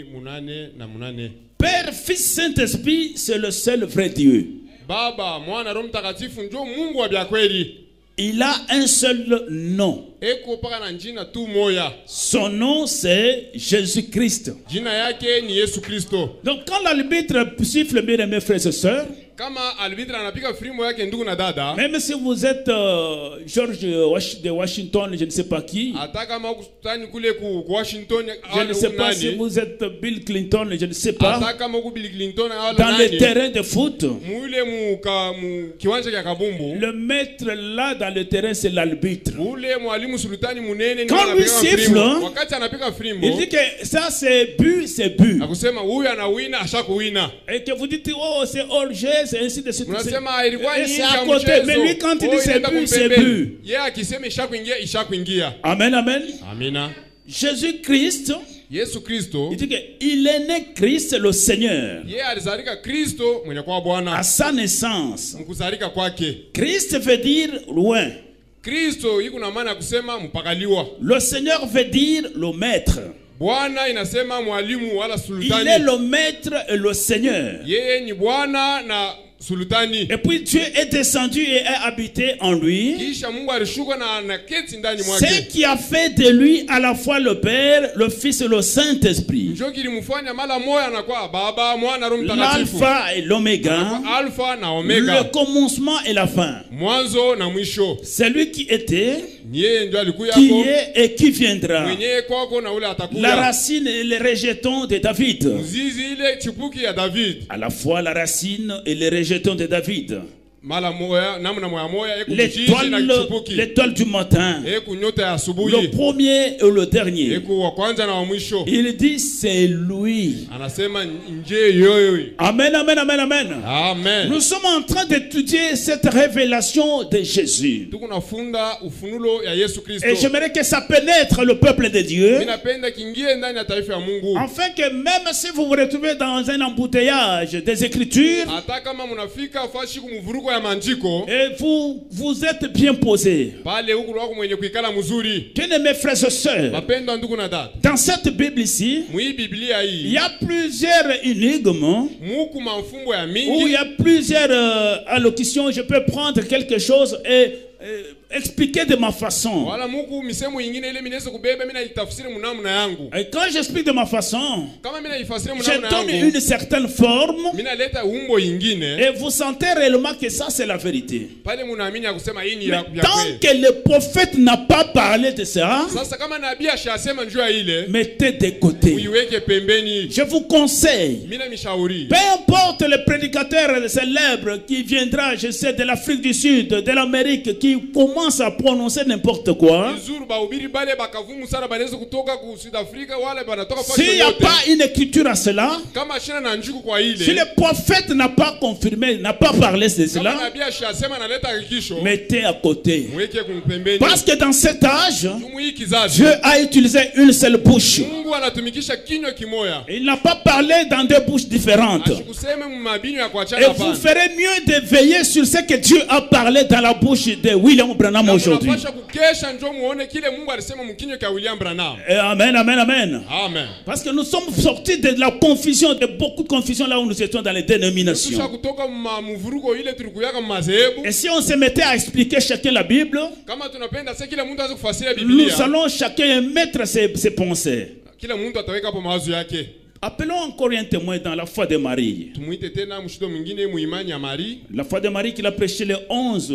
188. Père, Fils, Saint-Esprit, c'est le seul vrai Dieu. Baba, Mwana, Roho Mtakatifu ndio Mungu wa kweli. Il a un seul nom. Eko paka na jina tu moya. Son nom, c'est Jésus-Christ. Jina yake ni Yesu Kristo. Donc, quand l'arbitre siffle, mes frères et sœurs, Kama arbitre anapika frimo yake ndugu na dada. même si vous êtes George de Washington, je ne sais pas qui. Hata kama ukutani kule ku Washington Je ne sais pas si vous êtes Bill Clinton, je ne sais pas. Hata kama uku Bill Clinton au Dans les terrains de foot, Mule mu kiwanja kya kabumbu. le maître là dans le terrain, c'est l'arbitre. Ule mwalimu sultani munene ni Quand lui siffle, wakati anapika frimo. il dit que ça c'est but, c'est but. Akusema huyu anawina ashakuwina. Et que vous dites, oh c'est hors-jeu, c'est ainsi de suite. Unasema ilikuwa Et ni c'est à côté. Mais lui quand il dit c'est but, c'est but. Yeye akisema ishakuingia ishakuingia. Amen, amen. Amina. Jésus-Christ, Yesu Kristo, il dit qu'il est né Christ le Seigneur. yeye alizalika Kristo mwenye kwa Bwana. À sa naissance. Mkuzalika kwake. Christ veut dire loin. Kristo iko na maana ya kusema mpakaliwa. Le Seigneur veut dire le maître. Bwana inasema mwalimu wala sultani. Il est le maître et le Seigneur. Yeye ni Bwana na sultani. Et puis Dieu est descendu et est habité en lui. Kisha Mungu alishuka na anaketi ndani mwake. Ce qui a fait de lui à la fois le Père, le Fils et le Saint-Esprit. Njoo kilimfanya mara moja anakuwa Baba, Mwana, Roho Mtakatifu. L'alpha et l'oméga. Alpha na Omega. Le commencement et la fin. Mwanzo na mwisho. C'est lui qui était, Ni yeye ndio alikuya qui hapo. est et qui viendra. Mwenyewe kwako na ule La atakuja. racine et les rejetons de David. Mzizi ile chipuki ya David. À la fois la racine et les rejetons de David. Mala moya namna moya eko mchizi na chipuki. L'étoile du matin. Eko nyota ya asubuhi. Le premier et le dernier. Eko wa kwanza na wa mwisho. Il dit c'est lui. Anasema nje yoyo. Amen, amen, amen, amen. Amen. Nous sommes en train d'étudier cette révélation de Jésus. Tukunafunda ufunulo ya Yesu Kristo. Et j'aimerais que ça pénètre le peuple de Dieu. Ninapenda kiingie ndani ya taifa ya Mungu. Afin que même si vous vous retrouvez dans un embouteillage des Écritures, Hata kama mnafika fashi kumvuruko ya manjiko. et vous êtes bien posé. Pale huku wako mwenye kuikala mzuri. Bien-aimés frères et sœurs, Mapendo ndugu na dada. dans cette Bible ici, Mwi Biblia il hii. y a plusieurs énigmes, Muku mafumbo ya où il mingi. y a plusieurs allocutions. Je peux prendre quelque chose et expliquer de ma façon. Wala muku misemo ingine ile minaweza kubeba mimi naitafsiri mnamna yangu. Et quand j'explique de ma façon, Kama mimi naifasiri je mnamna donne yangu. une certaine forme. Mimi naleta umbo ingine. Et vous sentez réellement que ça c'est la vérité. Pale mnaamini ya kusema hii ni Mais ya tant kweli. que le prophète n'a pas parlé de ça, Sasa kama nabii ashasema njoo ile, mettez de côté. uiweke pembeni. Je vous conseille, Mimi mishauri. peu importe le prédicateur célèbre qui viendra, je sais, de l'Afrique du Sud, de l'Amérique, qui commence à prononcer n'importe quoi, Nzuru bahubiri bale bakavumu sana banaweza kutoka ku South Africa wale banatoka s'il n'y a yote. pas une écriture à cela, Kama shina na njuku kwa ile. si le prophète n'a pas confirmé, n'a pas parlé de Kama cela, nabii ashasema naleta hakikisho. mettez à côté. Mweke kumpembeni. Parce que dans cet âge, Tumu hii kizazi. Dieu a utilisé une seule bouche. Mungu anatumikisha kinywa kimoya. Il n'a pas parlé dans deux bouches différentes. Asikuseme mabinyo ya Et kuachana vous hapana. ferez mieux de veiller sur ce que Dieu a parlé dans la bouche de William Branham Na aujourd'hui. mnapasha kukesha njoo muone kile Mungu alisema mkinywa cha William Branham. Et amen, amen, amen. Amen. Parce que nous sommes sortis de la confusion, de beaucoup de confusion là où nous étions dans les Tusha dénominations. kutoka mvurugo ile tulikuyaka mazehebu. Et si on se mettait à expliquer chacun la Bible, Kama tunapenda sasa kila mtu aanze kufasiria nous Biblia. allons chacun mettre ses pensées. Kila mtu ataweka hapo mawazo yake. Appelons encore un témoin dans la foi de Marie. Tumuite tena mshindo mwingine muimani ya Marie. La foi de Marie qu'il a prêché le 11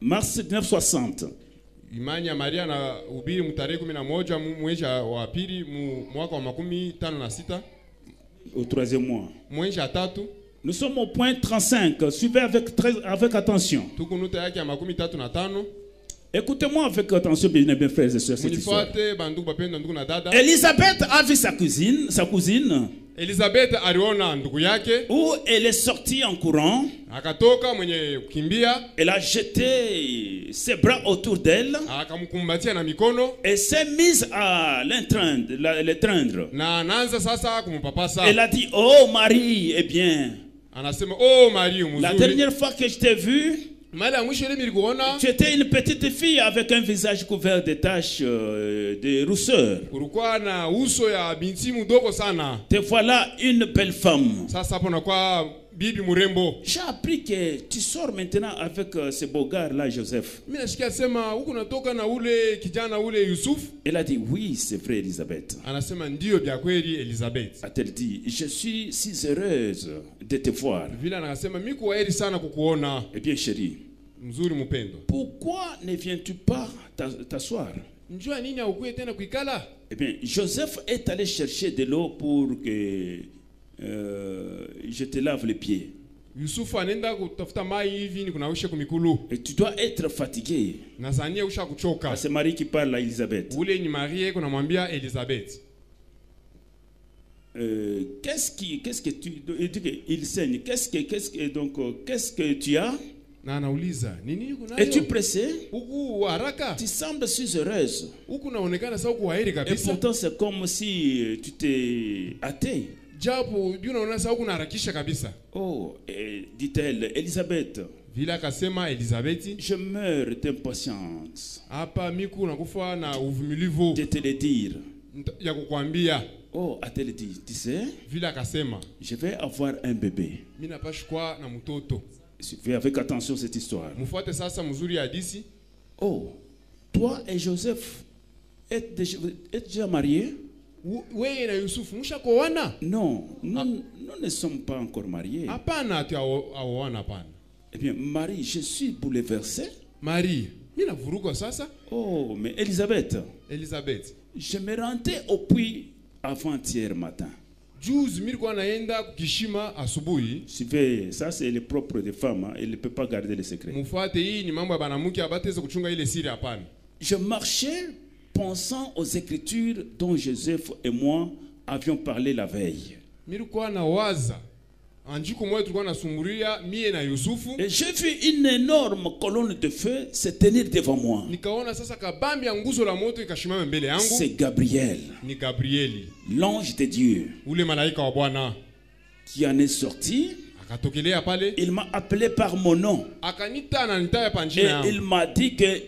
mars 1960. Imani ya Maria na ubiri mtarehe 11 mwezi wa pili mwaka wa 56 Au troisième mois. mwezi wa 3 Nous sommes au point 35. Suivez avec attention. tuko nuta yake ya 35. Écoutez-moi avec attention, bien frères et sœurs, cette histoire. Munifuate bandugu bapenda ndugu na dada. Elisabeth a vu sa cousine, Elizabeth aliona ndugu yake où elle est sortie en courant. akatoka mwenye kukimbia Elle a jeté ses bras autour d'elle akamkumbatia na mikono et s'est mise à l'étreindre. na anaanza sasa kumpapasa. Elle a dit, oh Marie, eh bien, Anasema oh Maria la mzuri. dernière fois que je t'ai vue, Mara ya mwisho ile nilikuona tu étais une petite fille avec un visage couvert de taches de rousseur. ulikuwa na uso ya binti mdogo sana. Te voilà une belle femme. Sasa hapo nakuwa bibi mrembo. J'ai appris que tu sors maintenant avec ce beau gars-là, Joseph. Mimi nasikia sema huko natoka na ule kijana ule Yusuf. Elle a dit, oui, c'est vrai, Elisabeth. Anasema ndio vya kweli Elizabeth. A-t-elle dit, je suis si heureuse de te voir. Vile anasema mimi kuaheri sana kukuona. Eh bien, chérie, Mzuri mpendo. pourquoi ne viens-tu pas t'asseoir? Njua nini haukuye tena kuikala? Eh bien, Joseph est allé chercher de l'eau pour que je te lave les pieds. Yusufu anaenda kutafuta mai hivi ni kunawisha kumikulu. Et tu dois être fatigué. Nazania usha kuchoka. C'est Marie qui parle à Elisabeth. Ule ni Marie kunamwambia Elizabeth. Qu'est-ce que tu... Il saigne. Qu'est-ce que tu as? Na anauliza, nini yuko nayo? Es-tu pressé? Huku haraka? Tu sembles si heureuse. Huku naonekana sawa kuaheri Et kabisa. pourtant, c'est comme si tu t'es hâté. Japo juu naona sawa kunaharakisha kabisa. Oh, dit-elle, Elisabeth, Vile akasema Elizabeth, je meurs d'impatience hapa miku nakufa na uvumilivu de te le dire. ya kukwambia. Oh, a-t-elle dit, tu sais, Vile akasema, je vais avoir un bébé. mimi napashwa na mtoto. Suivez avec attention cette histoire. Mfuate sasa mzuri hadisi. Oh, toi et Joseph êtes déjà mariés? Wewe na Yusufu mshakoana? Non, nous ne sommes pas encore mariés. Hapana ati aoana hapana. Eh bien, Marie, je suis bouleversé. Marie, mimi navuruga sasa. Oh, mais Elisabeth, Elizabeth, je me rendais au puits avant-hier matin. juzi mimi nilikuwa naenda kukishima asubuhi. Suivez, ça c'est le propre des femmes, hein. Elle ne peut pas garder le secret. Mfuate, hii ni mambo ya banamuke abateze kuchunga ile siri hapana. Je marchais pensant aux écritures dont Joseph et moi avions parlé la veille. Mimi nilikuwa nawaza anjiko moja tulikuwa nasumuria mie na Yusufu. Et j'ai vu une énorme colonne de feu se tenir devant moi. Nikaona sasa kabambi ya nguzo la moto ikashimama mbele yangu. C'est Gabriel, Ni Gabrieli, l'ange de Dieu, ule malaika wa Bwana. qui en est sorti. Akatokelea pale, Il m'a appelé par mon nom. akanita na nitaya Et panjina yangu. il m'a dit que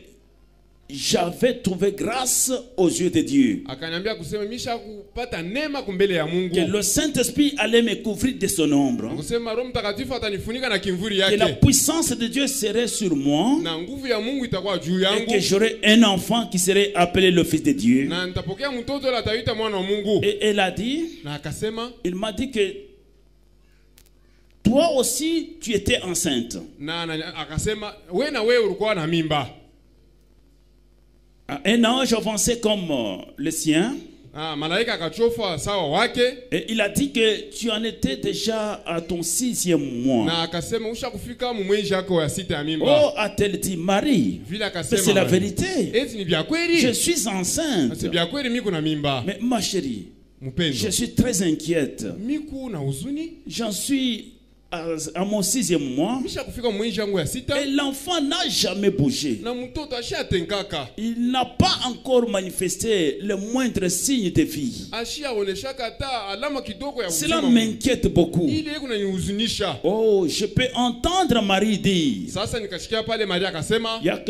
j'avais trouvé grâce aux yeux de Dieu. Akaniambia kusema misha kupata neema kumbele ya Mungu. Que le Saint-Esprit allait me couvrir de son ombre. Kusema Roho Mtakatifu atanifunika na kimvuri Que la yake. puissance de Dieu serait sur moi. Na nguvu ya Mungu itakuwa juu Et yangu. que j'aurais un enfant qui serait appelé le Fils de Dieu. Na nitapokea mtoto la ataita mwana wa Mungu. Et elle a dit, Na akasema, il m'a dit que toi aussi tu étais enceinte. na akasema wewe na wewe ulikuwa na mimba. Un ange avancé comme le sien. Malaika akachofa sawa wake. Et il a dit que tu en étais déjà à ton 6e mois. Na akasema usha kufika mwezi yako ya 6 ya mimba. Oh, a-t-elle dit, Marie? Vile Mais akasema, c'est la vérité. eti ni vya kweli. Je suis enceinte. C'est vya kweli mimi kuna mimba. Mais ma chérie, Mpendo. je suis très inquiète. Miku na huzuni. J'en suis à mon 6e mois. Misha kufika mwezi yangu ya 6. Et l'enfant n'a jamais bougé. Na mtoto ashatenkaka. Il n'a pas encore manifesté le moindre signe de vie. Ashaoneshaka hata alama kidogo ya Cela uzima. m'inquiète beaucoup. Ile kuna nihuzunisha. Oh, je peux entendre Marie dire. Sasa nikashikia pale Maria akasema, Il n'y a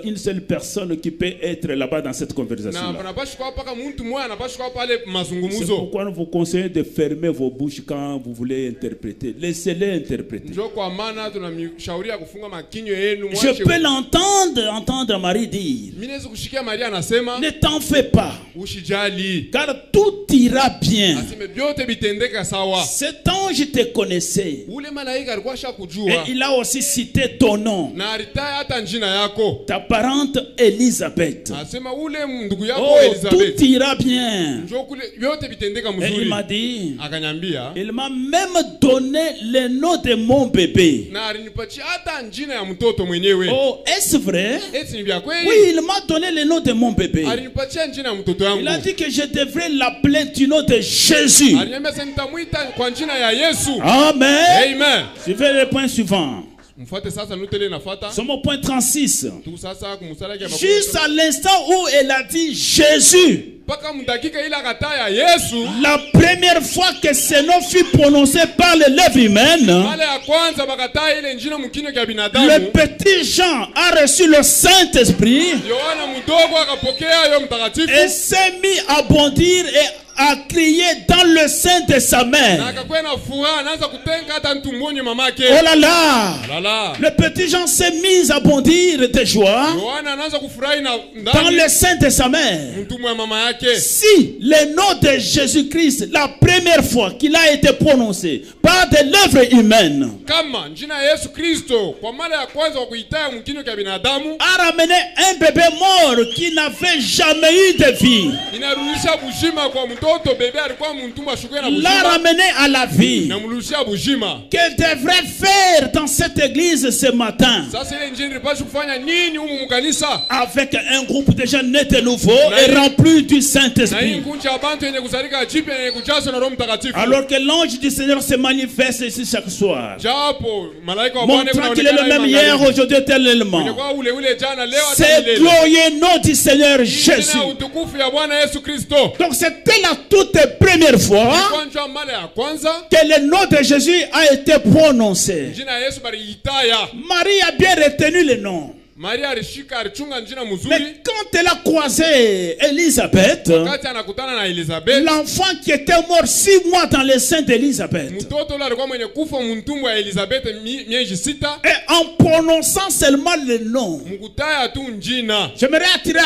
une seule personne qui peut être là-bas dans cette na conversation. panapaswa kwa paka mtu mmoja anapaswa pale C'est mazungumzo. pourquoi nous vous conseillons de fermer vos bouches quand vous voulez interpréter. Laissez-les interpréter. Njoo kwa maana tunamshauria kufunga makinyo yenu Je mwache. peux entendre Marie dire, Mimi naweza kushikia Maria anasema, ne t'en fais pas, usijali. car tout ira bien. Asime vyote bitendeka sawa. Cet ange te connaissait Ule malaika alikuwa et shakujua. il a aussi cité ton nom, Na alitaya hata njina yako. ta parente Élisabeth. Asema ule ndugu yako Oh, Elizabeth. tout ira bien. Njoo kule vyote bitendeka Et il mzuri. m'a dit, Akanyambia, il m'a même donné le nom de mon bébé. na alinipatia hata njina ya mtoto mwenyewe. Oh, est-ce vrai? Eti ni vya kweli? Oui, il m'a donné le nom de mon bébé. Alinipatia njina ya mtoto yangu. Il a dit que je devrais l'appeler du nom de Jésus. Aliniambia sasa nitamwita kwa njina ya Yesu. Amen. Amen. Suivez le point suivant. Mfuate sasa nutele nafuata. Sommes au point 36. Tu sasa kumsala ya Juste à l'instant où elle a dit Jésus, paka mdakika ile akata ya Yesu. la première fois que ce nom fut prononcé par les lèvres humaines, Mara ya kwanza bakata ile njina mkino kwa binadamu. le petit Jean a reçu le Saint-Esprit Yohana mdogo akapokea yo mtakatifu. et s'est mis à bondir et à crier dans le sein de sa Na mère. akakuwa na furaha anaanza kutenga hata mtumboni mamake. Oh là là! Lala. Le petit Jean s'est mis à bondir de joie Yohana anaanza kufurahi na dans ndani le sein de sa mère. mtumbo ya mama yake. Si le nom de Jésus-Christ, la première fois qu'il a été prononcé par des lèvres humaines, Kama njina ya Yesu Kristo kwa mara ya kwanza kwa kuitaa mkino kwa binadamu a ramené un bébé mort qui n'avait jamais eu de vie, inarudisha bushima kwa mtoto bebe alikuwa mtumbo ashukwe na l'a bushima ramené à la vie. na mrudishia bushima. Que devrait faire dans cette église ce matin Sasa ile njini ripasha kufanya nini humu mkanisa? avec un groupe de jeunes nés de nouveau et remplis du Na hii Saint-Esprit? nkunchi ya bantu yenye kuzalika jipya yenye kujazwa na Roho Mtakatifu. Alors que l'ange du Seigneur se manifeste ici chaque soir, Japo malaika wa Bwana montrant qu'il est le même hier, aujourd'hui, éternellement. kwa ule jana leo hata C'est milele. glorieux nom du Seigneur Jésus. Jina utukufu ya Bwana Yesu Kristo. Donc c'était la toute première fois Kwanza mara ya kwanza que le nom de Jésus a été prononcé. jina ya Yesu baliitaya. Marie a bien retenu le nom. Maria alishika alichunga njina mzuri. Mais quand elle a croisé Élisabeth, Wakati anakutana na Elizabeth, l'enfant qui était mort 6 mois dans le sein d'Élisabeth, mtoto yule alikuwa mwenye kufa mtumbo ya Elizabeth miezi 6. et en prononçant seulement le nom, Mkutaya tu njina. j'aimerais attirer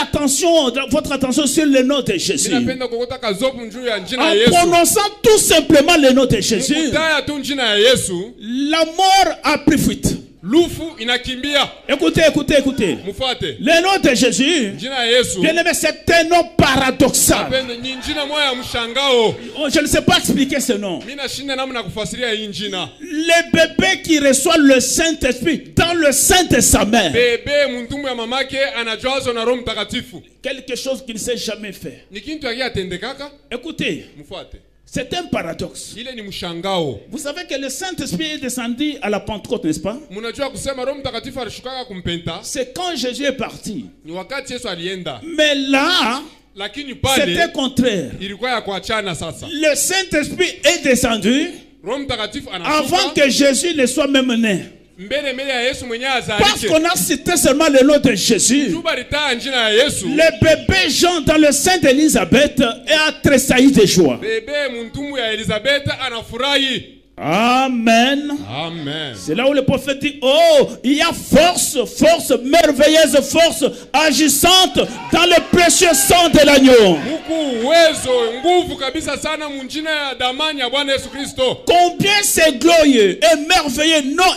votre attention sur le nom de Jésus. Ninapenda kokota kazopu njuu ya njina En ya Yesu. prononçant tout simplement le nom de Jésus, Mkutaya tu njina ya Yesu, la mort a pris fuite. lufu inakimbia. Écoutez. Mfuate. Le nom de Jésus, Njina ya Yesu. bien aimé, c'est un nom paradoxal. Napenda ni njina moja ya mshangao. Oh, je ne sais pas expliquer ce nom. Mimi nashinda namna kufasiria hii njina. Le bébé qui reçoit le Saint-Esprit dans le sein de sa mère. Bebe mtumbo ya mamake anajazwa na Roho Mtakatifu. Quelque chose qu'il ne s'est jamais fait. Ni kintu akiyatendekaka. Écoutez, Mfuate. c'est un paradoxe. Ile ni mshangao. Vous savez que le Saint-Esprit est descendu à la Pentecôte, n'est-ce pas? Mnajua kusema Roho Mtakatifu alishukaka kumpenta. C'est quand Jésus est parti. Ni wakati Yesu alienda. Mais là, Lakini c'était pale contraire. ilikuwa ya kuachana sasa. Le Saint-Esprit est descendu Roho Mtakatifu avant anashuka que Jésus ne soit même né. mbele mbele ya Yesu mwenye Parce azalike. qu'on a cité seulement le nom de Jésus. Juba lita njina ya Yesu. Le bébé Jean dans le sein d'Élisabeth a tressailli de joie. Bebe muntumu ya Elizabeth anafurahi. Amen. Amen. C'est là où le prophète dit, oh, il y a force, force, merveilleuse force agissante dans le précieux sang de l'agneau. Muku uwezo nguvu kabisa sana munjina ya damani ya Bwana Yesu Kristo. Combien c'est glorieux et merveilleux, non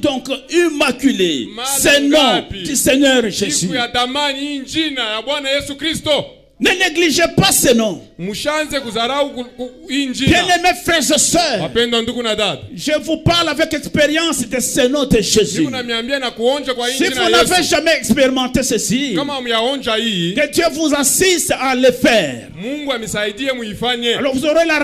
donc immaculé, c'est le nom du Seigneur Jésus. Siku ya damani njina ya Bwana Yesu Kristo. Ne négligez pas ce nom. Mushanze kuzarau injina. Bien-aimés frères et sœurs, Wapendwa ndugu na dada. je vous parle avec expérience de ce nom de Jésus. Niko namiambia na kuonja kwa Si injina vous ya n'avez Yesu. jamais expérimenté ceci, Kama myaonja hii, que Dieu vous assiste à le faire. Mungu amisaidie muifanye. Alors vous aurez la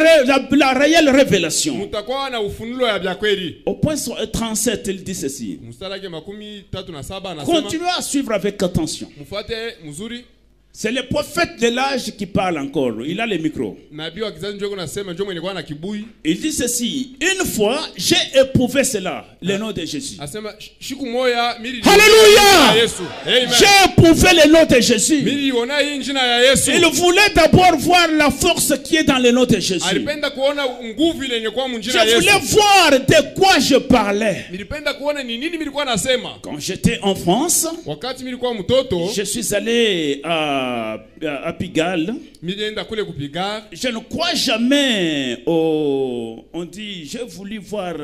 réelle révélation. Mutakuwa na ufunulo ya vya kweli. Au point 37, il dit ceci. Mstari makumi 37 anasema, Continuez à suivre avec attention. mfuate mzuri. C'est le prophète de l'âge qui parle encore. Il a le micro. Nabii wa kizazi njoo nasema njoo mwenye kwa na kibui. Il dit ceci. Une fois, j'ai éprouvé cela, le nom de Jésus. Asema siku moja mili Alléluia! Yesu. Amen. J'ai éprouvé le nom de Jésus. Mili ona hii njina ya Yesu. Il voulait d'abord voir la force qui est dans le nom de Jésus. Alipenda kuona nguvu ile yenye kwa njina Je ya Yesu. voulais voir de quoi je parlais. Nilipenda kuona ni nini nilikuwa nasema. Quand j'étais en France, Wakati nilikuwa mtoto, je suis allé à Pigalle. nilienda kule kupiga. Je ne crois jamais au... On dit, j'ai voulu voir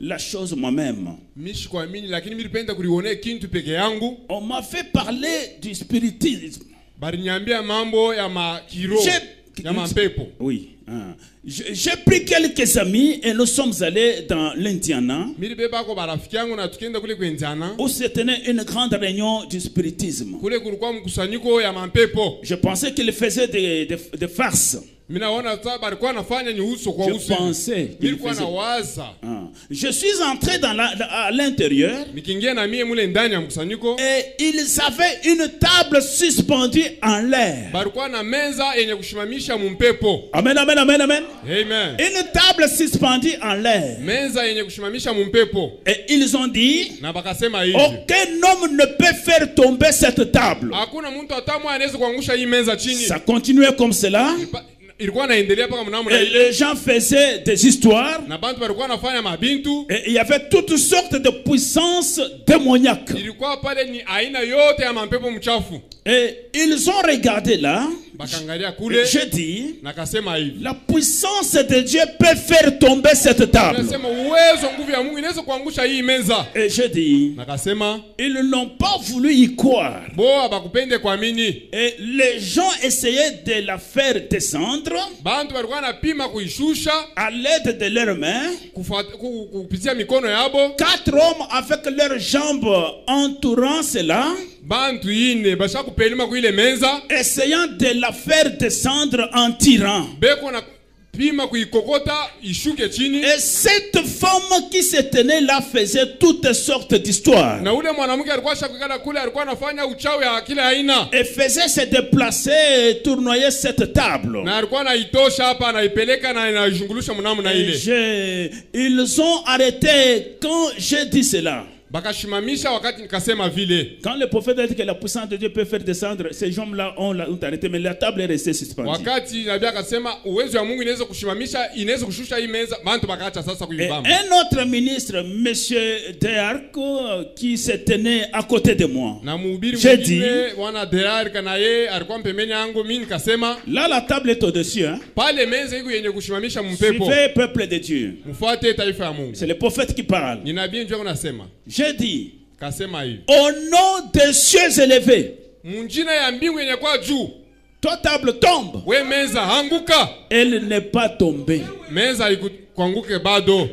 la chose moi-même. Mishi kuamini lakini nilipenda kuliona kintu peke yangu. On m'a fait parler du spiritisme. Bari niambia mambo ya makiro. Ya mampepo. Oui. J'ai pris quelques amis et nous sommes allés dans l'Indiana Milibeba ko barafiki yangu na tukienda kule kwa Indiana. où se tenait une grande réunion du spiritisme. Kule kulikuwa mkusanyiko ya mampepo. Je pensais qu'ils faisaient des farces. Minaona sasa balikuwa nafanya ni uso kwa Je uso. pensais qu'ils Nilikuwa faisaient. nawaza. Je suis entré à l'intérieur Nikiingia na mie mule ndani ya mkusanyiko. et ils avaient une table suspendue en l'air. Balikuwa na meza yenye kushimamisha mumpepo. Amen, amen, amen, amen. Amen. Une table suspendue en l'air. Meza yenye kushimamisha mumpepo. Et ils ont dit, Na bakasema hivi. aucun homme ne peut faire tomber cette table. Hakuna mtu atamwa anaweza kuangusha hii meza chini. Ça continuait comme cela. Ilikuwa naendelea paka mnamo na Et ile. les gens faisaient des histoires. Na bantu balikuwa nafanya mabintu. Et il y avait toutes sortes de puissances démoniaques. Ilikuwa pale ni aina yote ya mampepo mchafu. Et ils ont regardé là. Bakangalia kule. Je dis, Nakasema hivi. la puissance de Dieu peut faire tomber cette table. Nasema uwezo nguvu ya Mungu inaweza kuangusha hii meza. Et je dis, Nakasema ils n'ont pas voulu y croire. bo abakupende kuamini. Et les gens essayaient de la faire descendre Bantu balikuwa napima kuishusha à l'aide de leurs mains. kupitia mikono yabo. 4 hommes avec leurs jambes entourant cela, Bantu ine basha kupelima kuile meza. essayant de la faire descendre en tirant. Beko na pima kuikokota ishuke chini. Et cette femme qui se tenait là faisait toutes sortes d'histoires. Na ule mwanamke alikuwa shakukala kule alikuwa anafanya uchawi ya kila aina. Et faisait se déplacer et tournoyer cette table. Na alikuwa anaitosha hapa anaipeleka na inajungulusha mnamo na ile. Ils ont arrêté quand j'ai dit cela. Bakashimamisha wakati nikasema vile. Quand le prophète a dit que la puissance de Dieu peut faire descendre, ces gens-là ont arrêté, mais la table est restée suspendue. Wakati nabii akasema uwezo wa Mungu inaweza kushimamisha, inaweza kushusha hii meza, bantu bakaacha sasa kuibamba. Un autre ministre, monsieur Dearco, qui se tenait à côté de moi. Na mhubiri mwingine wana Dearco na yeye alikuwa pembeni yangu, mimi nikasema là la table est au-dessus, hein. Pale meza iko yenye kushimamisha mpepo. Suivez peuple de Dieu. Mfuate taifa ya Mungu. C'est le prophète qui parle. Ni nabii ndio anasema. J'ai dit, Kasema hivi. au nom des cieux élevés, Munjina ya mbingu yenye kwa juu. ta table tombe. We meza anguka. Elle n'est pas tombée. Meza ikuanguke bado.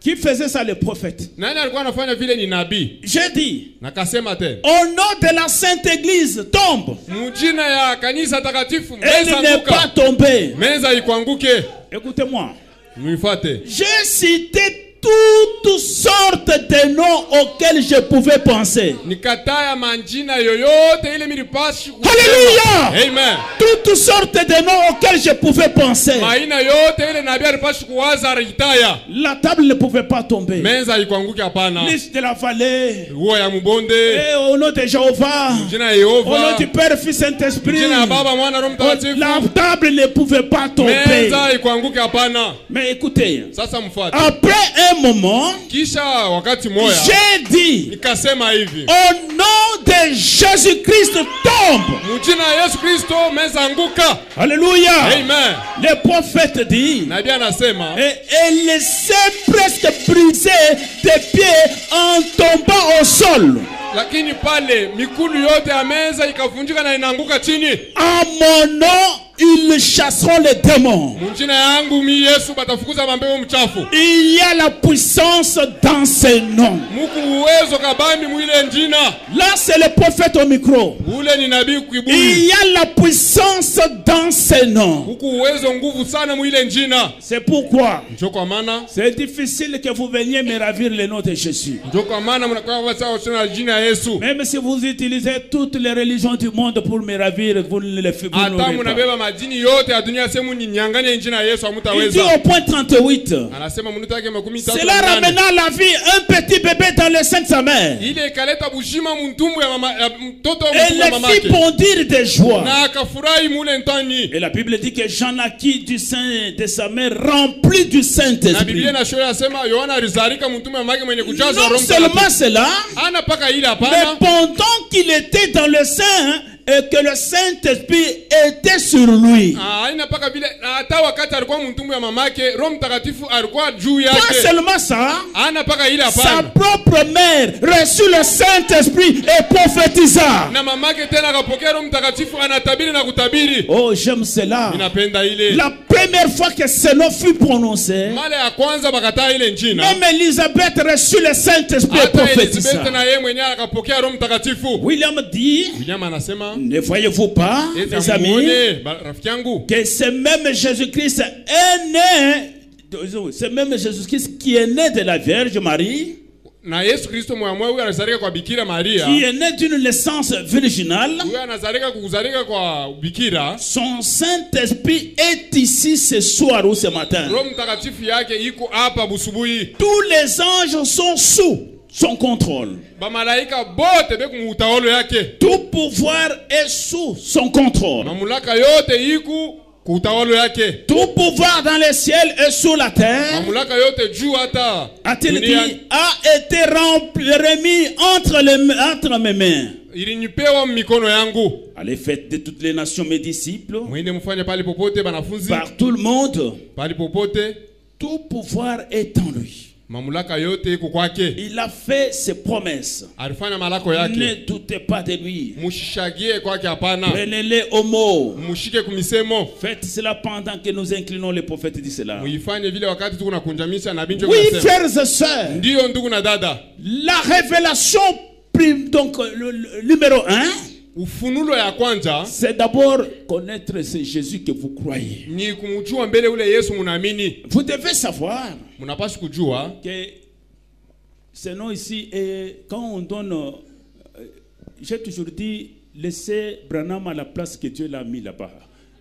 Qui faisait ça, le prophète? Nani alikuwa anafanya vile? Ni nabii. J'ai dit, Nakasema tena. au nom de la Sainte Église, tombe. Mujina ya kanisa takatifu Elle meza n'est pas anguka. tombée. Meza ikuanguke. Écoutez-moi. Muifate. J'ai cité toutes sortes de noms auxquels je pouvais penser. nikataya manjina yoyote ile milipashi kusema. Alléluia. Amen. Toutes sortes de noms auxquels je pouvais penser. Maina yote ile nabii alipashi kuwaza ritaya. La table ne pouvait pas tomber. Menza ikwanguke hapana. Liste de la vallée. Nguo ya mbonde. Et au nom de Jéhovah. Jina Yehova. Au nom du Père, Fils, Saint-Esprit. Jina Baba, Mwana, Roho Mtakatifu. La table ne pouvait pas tomber. Menza ikwanguke hapana. Mais écoutez. Sasa mfuate. Après un moment, Kisha wakati moya. j'ai dit. Nikasema hivi. Au nom de Jésus-Christ tombe. Mjina Yesu Kristo menza anguka. Alléluia. Amen. Le prophète dit. Nabii anasema. Et elle s'est presque brisée des pieds en tombant au sol. Lakini pale mikulu yote ya meza ikavunjika na inaanguka chini. À mon nom, ils chasseront les démons. Mjina yangu mi Yesu batafukuza mambepo mchafu. Il y a la puissance dans ces noms. Muku uwezo kabambi mwile njina. Là, c'est le prophète au micro. Ule ni nabii kuibuli. Il y a la puissance dans ces noms. Muku uwezo nguvu sana mwile njina. C'est pourquoi Njoko amana. c'est difficile que vous veniez me ravir le nom de Jésus. Njoko amana mnakaa sawa sana jina Yesu. Même si vous utilisez toutes les religions du monde pour me ravir, vous ne le faites pas. Hata mnabeba majini yote ya dunia semu ni nyanganya njina Yesu Il dit hamtaweza. au point 38. Anasema mnuta yake 13. Cela ramena à la vie un petit bébé dans le sein de sa mère. Ile ikaleta bushima mtumbu ya mama ya mtoto wa Elle mtumbu ya le fit mamake. bondir de joie. Na akafurahi mule ntani. Et la Bible dit que Jean naquit du sein de sa mère rempli du Na Saint-Esprit. Biblia inashoya yasema Yohana alizalika mtume wa mamake mwenye kujazwa Non Roho seulement Mtakatifu. cela, Ana paka ile mais hapana. pendant qu'il était dans le sein et que le Saint-Esprit était sur lui. Haina paka vile hata wakati alikuwa mtumbu ya mamake Roho Mtakatifu alikuwa juu Pas yake. seulement ça, Ana paka ile sa hapana. propre mère reçut le Saint-Esprit et prophétisa. Na mamake tena akapokea Roho Mtakatifu anatabiri na kutabiri. Oh, j'aime cela. Ninapenda ile. La première fois que ce nom fut prononcé, Mara ya kwanza bakataa ile njina. même Elisabeth reçut le Saint-Esprit et Hata prophétisa. Elizabeth na yeye mwenyewe akapokea Roho Mtakatifu. William dit, William anasema, ne voyez-vous pas, eti mes amis, amuone rafiki yangu que c'est même Jésus-Christ est né, c'est même Jésus-Christ qui est né de la Vierge Marie, na Yesu Kristo mwamwe huyu anazalika kwa Bikira Maria. qui est né d'une naissance virginale. Huyu anazalika kuzalika kwa Bikira. Son Saint-Esprit est ici ce soir ou ce matin. Roho Mtakatifu yake iko hapa busubuhi. Tous les anges sont sous son contrôle. Bamalaika bote beku mutawalo yake. Tout pouvoir est sous son contrôle. Mamlaka yote iko kutawalo yake. Tout pouvoir dans le ciel et sous la terre, Mamlaka yote juu hata a-t-il dunia. dit, a été remis entre mes mains. Ilinipewa mikono yangu. Allez, faites de toutes les nations mes disciples, Mwende mfanye pale popote banafunzi. par tout le monde. Pale popote Tout pouvoir est en lui. mamlaka yote iko kwake. Il a fait ses promesses. Alifanya malako Ne yake. doutez pas de lui. Mushishagie kwake hapana. Prenez-les au mot. Mushike kumisemo. Faites cela pendant que nous inclinons les prophètes dit cela. Muifanye vile wakati tuko na kunjamisha nabii ndio Oui, kunasema. frères et sœurs, Ndio ndugu na dada. la révélation donc le numéro 1, Ufunulo ya kwanza c'est d'abord connaître ce Jésus que vous croyez. ni kumjua mbele ule Yesu munaamini. Vous devez savoir Mnapaswa kujua que ce nom ici, quand on donne, j'ai toujours dit, laissez Branham à la place que Dieu l'a mis là-bas.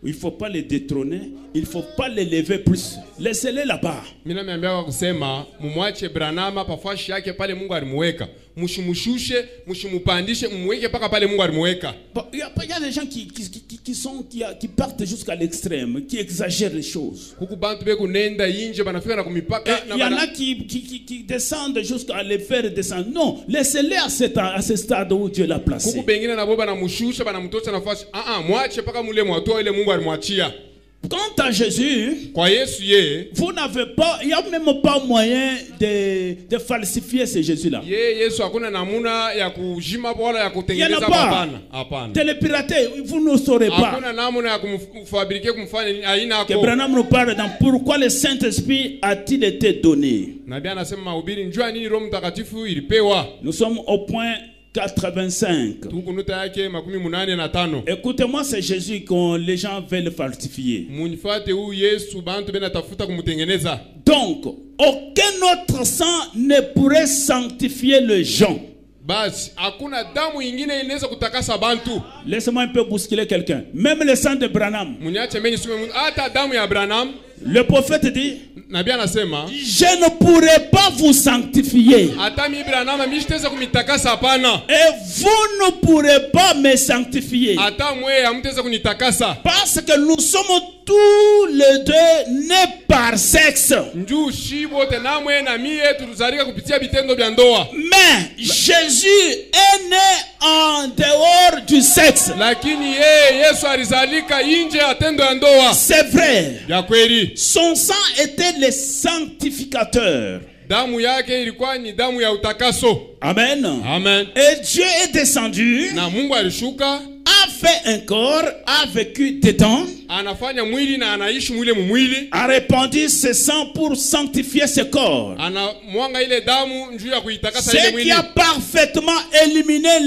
Il ne faut pas le détrôner, il ne faut pas l'élever plus. Laissez-le là-bas. mimi nameambiwa kusema mumwache Branham pafashi yake pale Mungu alimuweka. Mshimushushe, mshimupandishe, mumweke paka pale Mungu alimuweka. Bon, il y a des gens qui partent jusqu'à l'extrême, qui exagèrent les choses. Huku bantu beku nenda inje banafika na kumipaka Il y en a qui descendent jusqu'à les faire descendre. Non, laissez-les à ce stade où Dieu l'a placé. Huku bengine na boba na mushusha banamtosha nafasi. Mwache paka mule mwatoa ile Mungu alimwachia. Quant à Jésus, Kwa Yesu ye, vous n'avez pas, il n'y a même pas moyen de falsifier ce Jésus-là. Yesu hakuna namuna ya kujima wala ya Il n'y en kutengeneza a pas. hapana. Hapana. Télépirater, vous ne saurez pas. Hakuna namuna ya kumfabrike kumfanya aina Que yako. Branham nous parle dans pourquoi le Saint-Esprit a-t-il été donné. Nabii anasema mahubiri njua nini Roho Mtakatifu ilipewa. Nous sommes au point 85. tuku nota yake 85. Écoutez-moi, c'est Jésus que les gens veulent falsifier. Munifate huyu Yesu bantu bena tafuta kumutengeneza. Donc, aucun autre sang ne pourrait sanctifier les gens. Basi hakuna damu ingine inaweza kutakasa bantu. Laissez-moi un peu bousculer quelqu'un. Même le sang de Branham. Muniache mimi sume hata damu ya Branham. Le prophète dit, Nabii anasema, je ne pourrai pas vous sanctifier. hata mimi Branham mimi sitaweza kumitakasa hapana. Et vous ne pourrez pas me sanctifier. Hata mwe hamtaweza kunitakasa. Parce que nous sommes tous les deux nés par sexe. Njuu shibo te na mwe na mie tulizalika kupitia bitendo vya ndoa. Mais Jésus est né en dehors du sexe. Lakini Yesu alizalika nje ya tendo ya ndoa. C'est vrai. Ya kweli. Son sang était le sanctificateur. Damu yake ilikuwa ni damu ya utakaso. Amen. Amen. Et Dieu est descendu, Na Mungu alishuka, a fait un corps, a vécu dedans, anafanya mwili na anaishi mwile mumwili. a répandu ses sang pour sanctifier ce corps. Anamwanga ile damu njuu ya kuitakasa ile Ce qui mwili. a parfaitement éliminé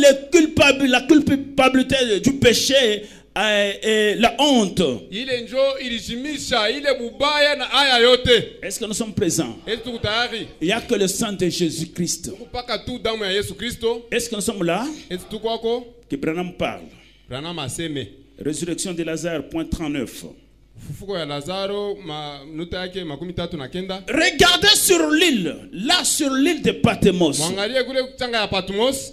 la culpabilité du péché et la honte. Ile njo ilizimisha ile mubaya na aya yote. Est-ce que nous sommes présents? Eti tuko tayari Il n'y a que le sang de Jésus-Christ. kupaka tu damu ya Yesu Kristo. Est-ce que nous sommes là? Eti tuko wako Que Branham parle. Branham aseme Résurrection de Lazare, point 39. ufufuko ya Lazaro nuta yake 39. Regardez sur l'île, là sur l'île de Patmos. Mwangalie kule kuchanga ya Patmos.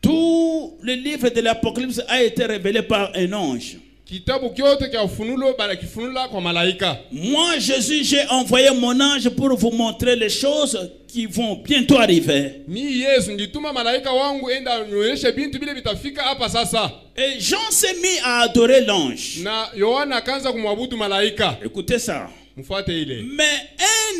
Tout le livre de l'Apocalypse a été révélé par un ange. Kitabu kyote kya ufunulo bala kifunula kwa malaika. Moi, Jésus, j'ai envoyé mon ange pour vous montrer les choses qui vont bientôt arriver. Ni Yesu ndituma malaika wangu enda nionyeshe bintu bile bitafika hapa sasa. Et Jean s'est mis à adorer l'ange. Na Yohana akaanza kumwabudu malaika. Écoutez ça. Mfuate ile. Mais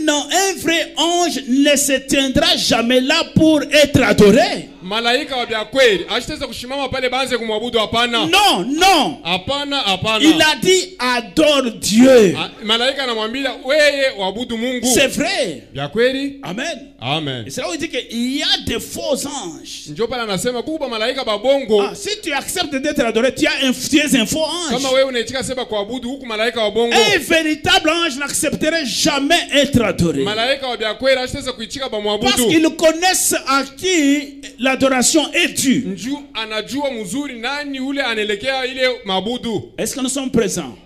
un vrai ange ne se tiendra jamais là pour être adoré. Malaika wa bya kweli ashitaweza kushimama pale banze kumwabudu hapana. Non, non. Hapana, hapana. Il a dit adore Dieu. Malaika anamwambia wewe waabudu Mungu. C'est vrai. Bya kweli? Amen. Amen. Et c'est là où il dit qu'il y a des faux anges. Ndio pale anasema kuba malaika babongo. Ah, si tu acceptes d'être adoré, tu es un faux ange. Kama wewe unaitika sema kuabudu huku malaika wa bongo. Un véritable ange n'accepterait jamais être adoré. Malaika wa bya kweli ashitaweza kuitika bamwabudu. Parce qu'ils connaissent à qui l'adoration est due. Nju anajua mzuri nani ule anaelekea ile mabudu. Est-ce que nous sommes présents?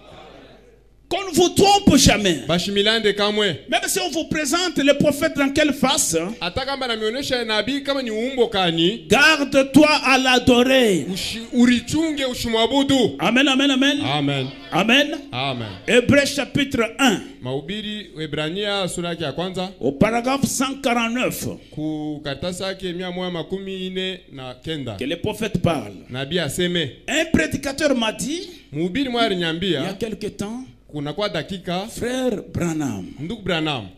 Qu'on ne vous trompe jamais. Bashimilande kamwe. Même si on vous présente le prophète dans quelle face, Hata kama namuonesha nabii kama ni umbo kani, garde-toi à l'adorer. urichunge ushimwabudu. Amen, amen, amen. Amen. Amen. Amen. Hébreux chapitre 1. Mahubiri Waebrania sura yake ya kwanza Au paragraphe 149. ku karatasi yake 149 Que le prophète parle. nabii aseme, Un prédicateur m'a dit, mhubiri mwa il y a aliniambia quelque temps, kuna kwa dakika, frère Branham, ndugu Branham,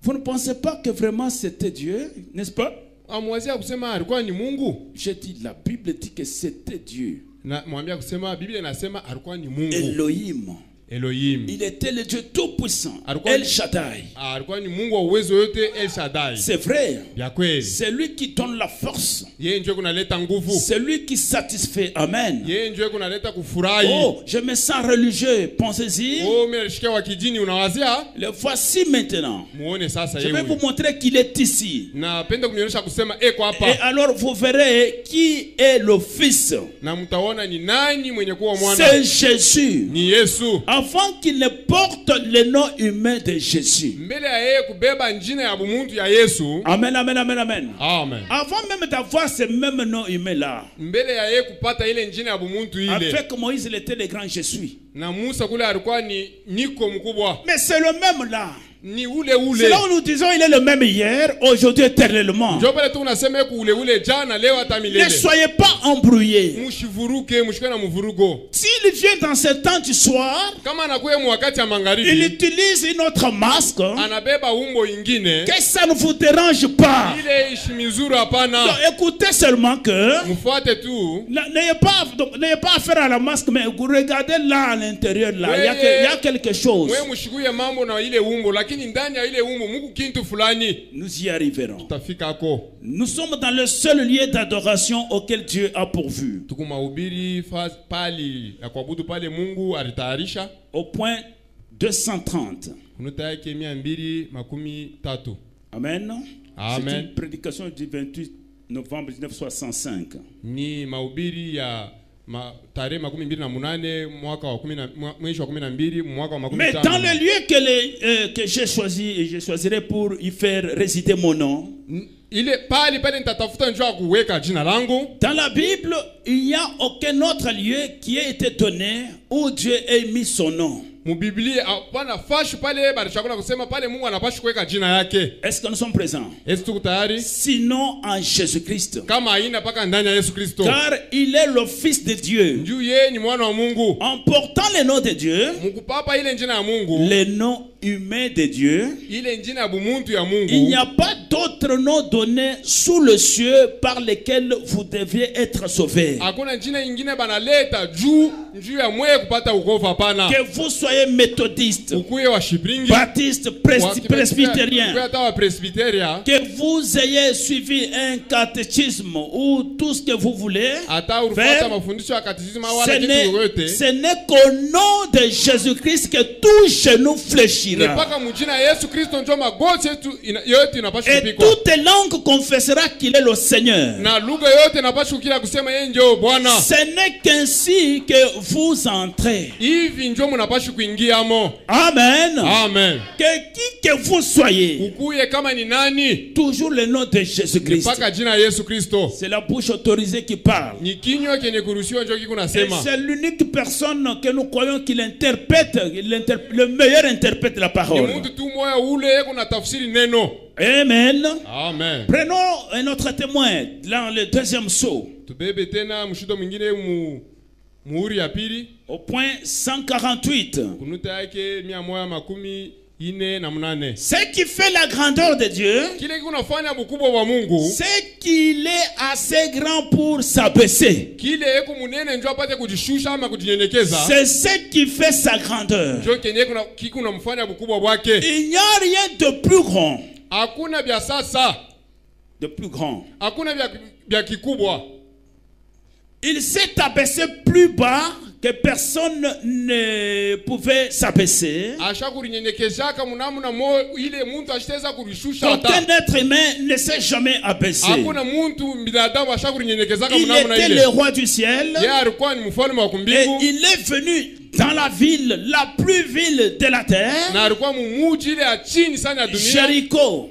vous ne pensez pas que vraiment c'était Dieu, n'est-ce pas? amwazia kusema alikuwa ni Mungu. J'ai dit, la Bible dit que c'était Dieu. Na mwambia kusema Biblia inasema alikuwa ni Mungu. Elohim. Elohim. Il était le Dieu tout-puissant. Alikuwa El Shaddai. alikuwa ni Mungu wa uwezo yote, El Shaddai. C'est vrai. Bya kweli. C'est lui qui donne la force. Yeye ndiye kunaleta nguvu. C'est lui qui satisfait. Amen. Yeye ndiye kunaleta kufurahi. Oh, je me sens religieux. Pensez-y. Oh, mimi nalishikia wa kijini unawazia? Le voici maintenant. Muone sasa Je yeye. vais vous montrer qu'il est ici. Napenda kunionyesha kusema kwa Et hapa. alors vous verrez qui est le Fils. Na mtaona ni nani mwenye kuwa mwana. C'est Jésus. Ni Yesu. Avant qu'il ne porte le nom humain de Jésus. Mbele ya yeye kubeba njina ya bumuntu ya Yesu. Amen, amen, amen, amen. Amen. Avant même d'avoir ce même nom humain là. Mbele ya yeye kupata ile njina ya bumuntu ile. Avec Moïse, il était le grand je suis. Na Musa kule alikuwa ni niko mkubwa. Mais c'est le même là. Ni ule C'est là où nous disons il est le même hier, aujourd'hui, éternellement. Ndio pale tu unasema ku ule jana leo hata milele. Ne soyez pas embrouillés. Mushivuruke, mushikwe na mvurugo. S'il vient dans ce temps du soir, Kama anakuya mu wakati ya il magharibi utilise une autre masque, anabeba umbo ingine que ça ne vous dérange pas. ile ishi mizuri hapana. Donc, écoutez seulement que Mfuate tu. n'ayez pas affaire à la masque, mais vous regardez là à l'intérieur, là, il y a quelque chose. Wewe mshikuye mambo na ile umbo, lakini ndani ya ile umbo Mungu kintu fulani. Nous y arriverons. Tutafika hako. Nous sommes dans le seul lieu d'adoration auquel Dieu a pourvu. Tuko mahubiri pali ya kuabudu pale Mungu alitayarisha. Au point 230. Kunuta yake 230. Amen. Amen. C'est une prédication du 28 novembre 1965. Ni mahubiri ya tarehe 28 mwaka wa 12 mwaka wa 15. Mais dans le lieu que j'ai choisi et je choisirai pour y faire résider mon nom. Ile pale nitatafuta njoo kuweka jina langu. Dans la Bible, il n'y a aucun autre lieu qui ait été donné où Dieu ait mis son nom. Mu Biblia hapana fashi pale balichakuna kusema pale Mungu anapashi kuweka jina yake. Est-ce que nous sommes présents? Est-ce tuko tayari? Sinon en Jésus-Christ. Kama haina paka ndani ya Yesu Kristo. Car il est le Fils de Dieu. Njoo yeye ni mwana wa Mungu. En portant le nom de Dieu, Mungu papa ile jina ya Mungu. le nom humain de Dieu, Ile jina ya bumuntu ya Mungu. il n'y a pas d'autre nom donné sous le ciel par lequel vous deviez être sauvés. Hakuna jina ingine banaleta juu ya mwe kupata wokovu hapana. Que vous soyez méthodiste, Ukuye wa Shipringi, baptiste, presbytérien, que vous ayez suivi un catéchisme ou tout ce que vous voulez, ce n'est qu'au nom de Jésus-Christ que tout genou fléchira. Et toute langue confessera qu'il est le Seigneur. Ce n'est qu'ainsi que vous entrez. Amen. Amen. Que vous soyez, toujours le nom de Jésus-Christ. C'est la bouche autorisée qui parle. Et c'est l'unique personne que nous croyons qu'il interprète, le meilleur interprète la parole. Amen. Amen. Prenons un autre témoin dans le deuxième saut. Au point 148. Ce qui fait la grandeur de Dieu, c'est qu'il est assez grand pour s'abaisser. C'est ce qui fait sa grandeur. Il n'y a rien de plus grand. De plus grand. Il s'est abaissé plus bas que personne ne pouvait s'abaisser. Aucun être humain ne s'est jamais abaissé. Il était le roi du ciel. Et il est venu dans la ville, la plus ville de la terre, Jéricho.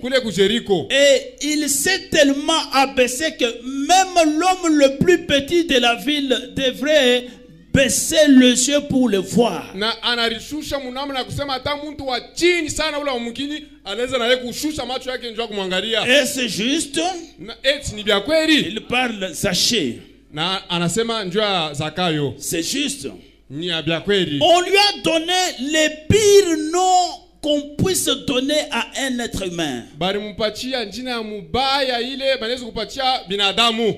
Et il s'est tellement abaissé que même l'homme le plus petit de la ville devrait baisser les yeux pour le voir. Et c'est juste. Il parle Zaché. C'est juste. On lui a donné les pires noms qu'on puisse donner à un être humain.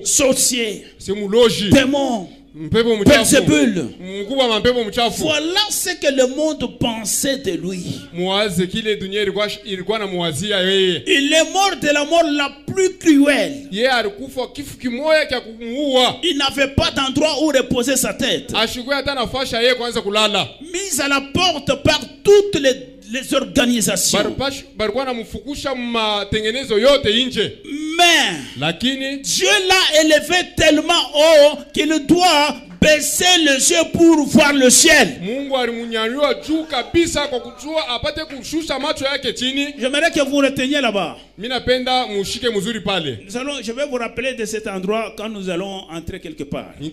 Sorcier, démon, Belzébul. Voilà ce que le monde pensait de lui. Il est mort de la mort la plus cruelle. Il n'avait pas d'endroit où reposer sa tête. Mis à la porte par toutes les organisations. Mais Dieu l'a élevé tellement haut qu'il doit baisser les yeux pour voir le ciel. J'aimerais que vous reteniez là-bas. Je vais vous rappeler de cet endroit quand nous allons entrer quelque part. Dieu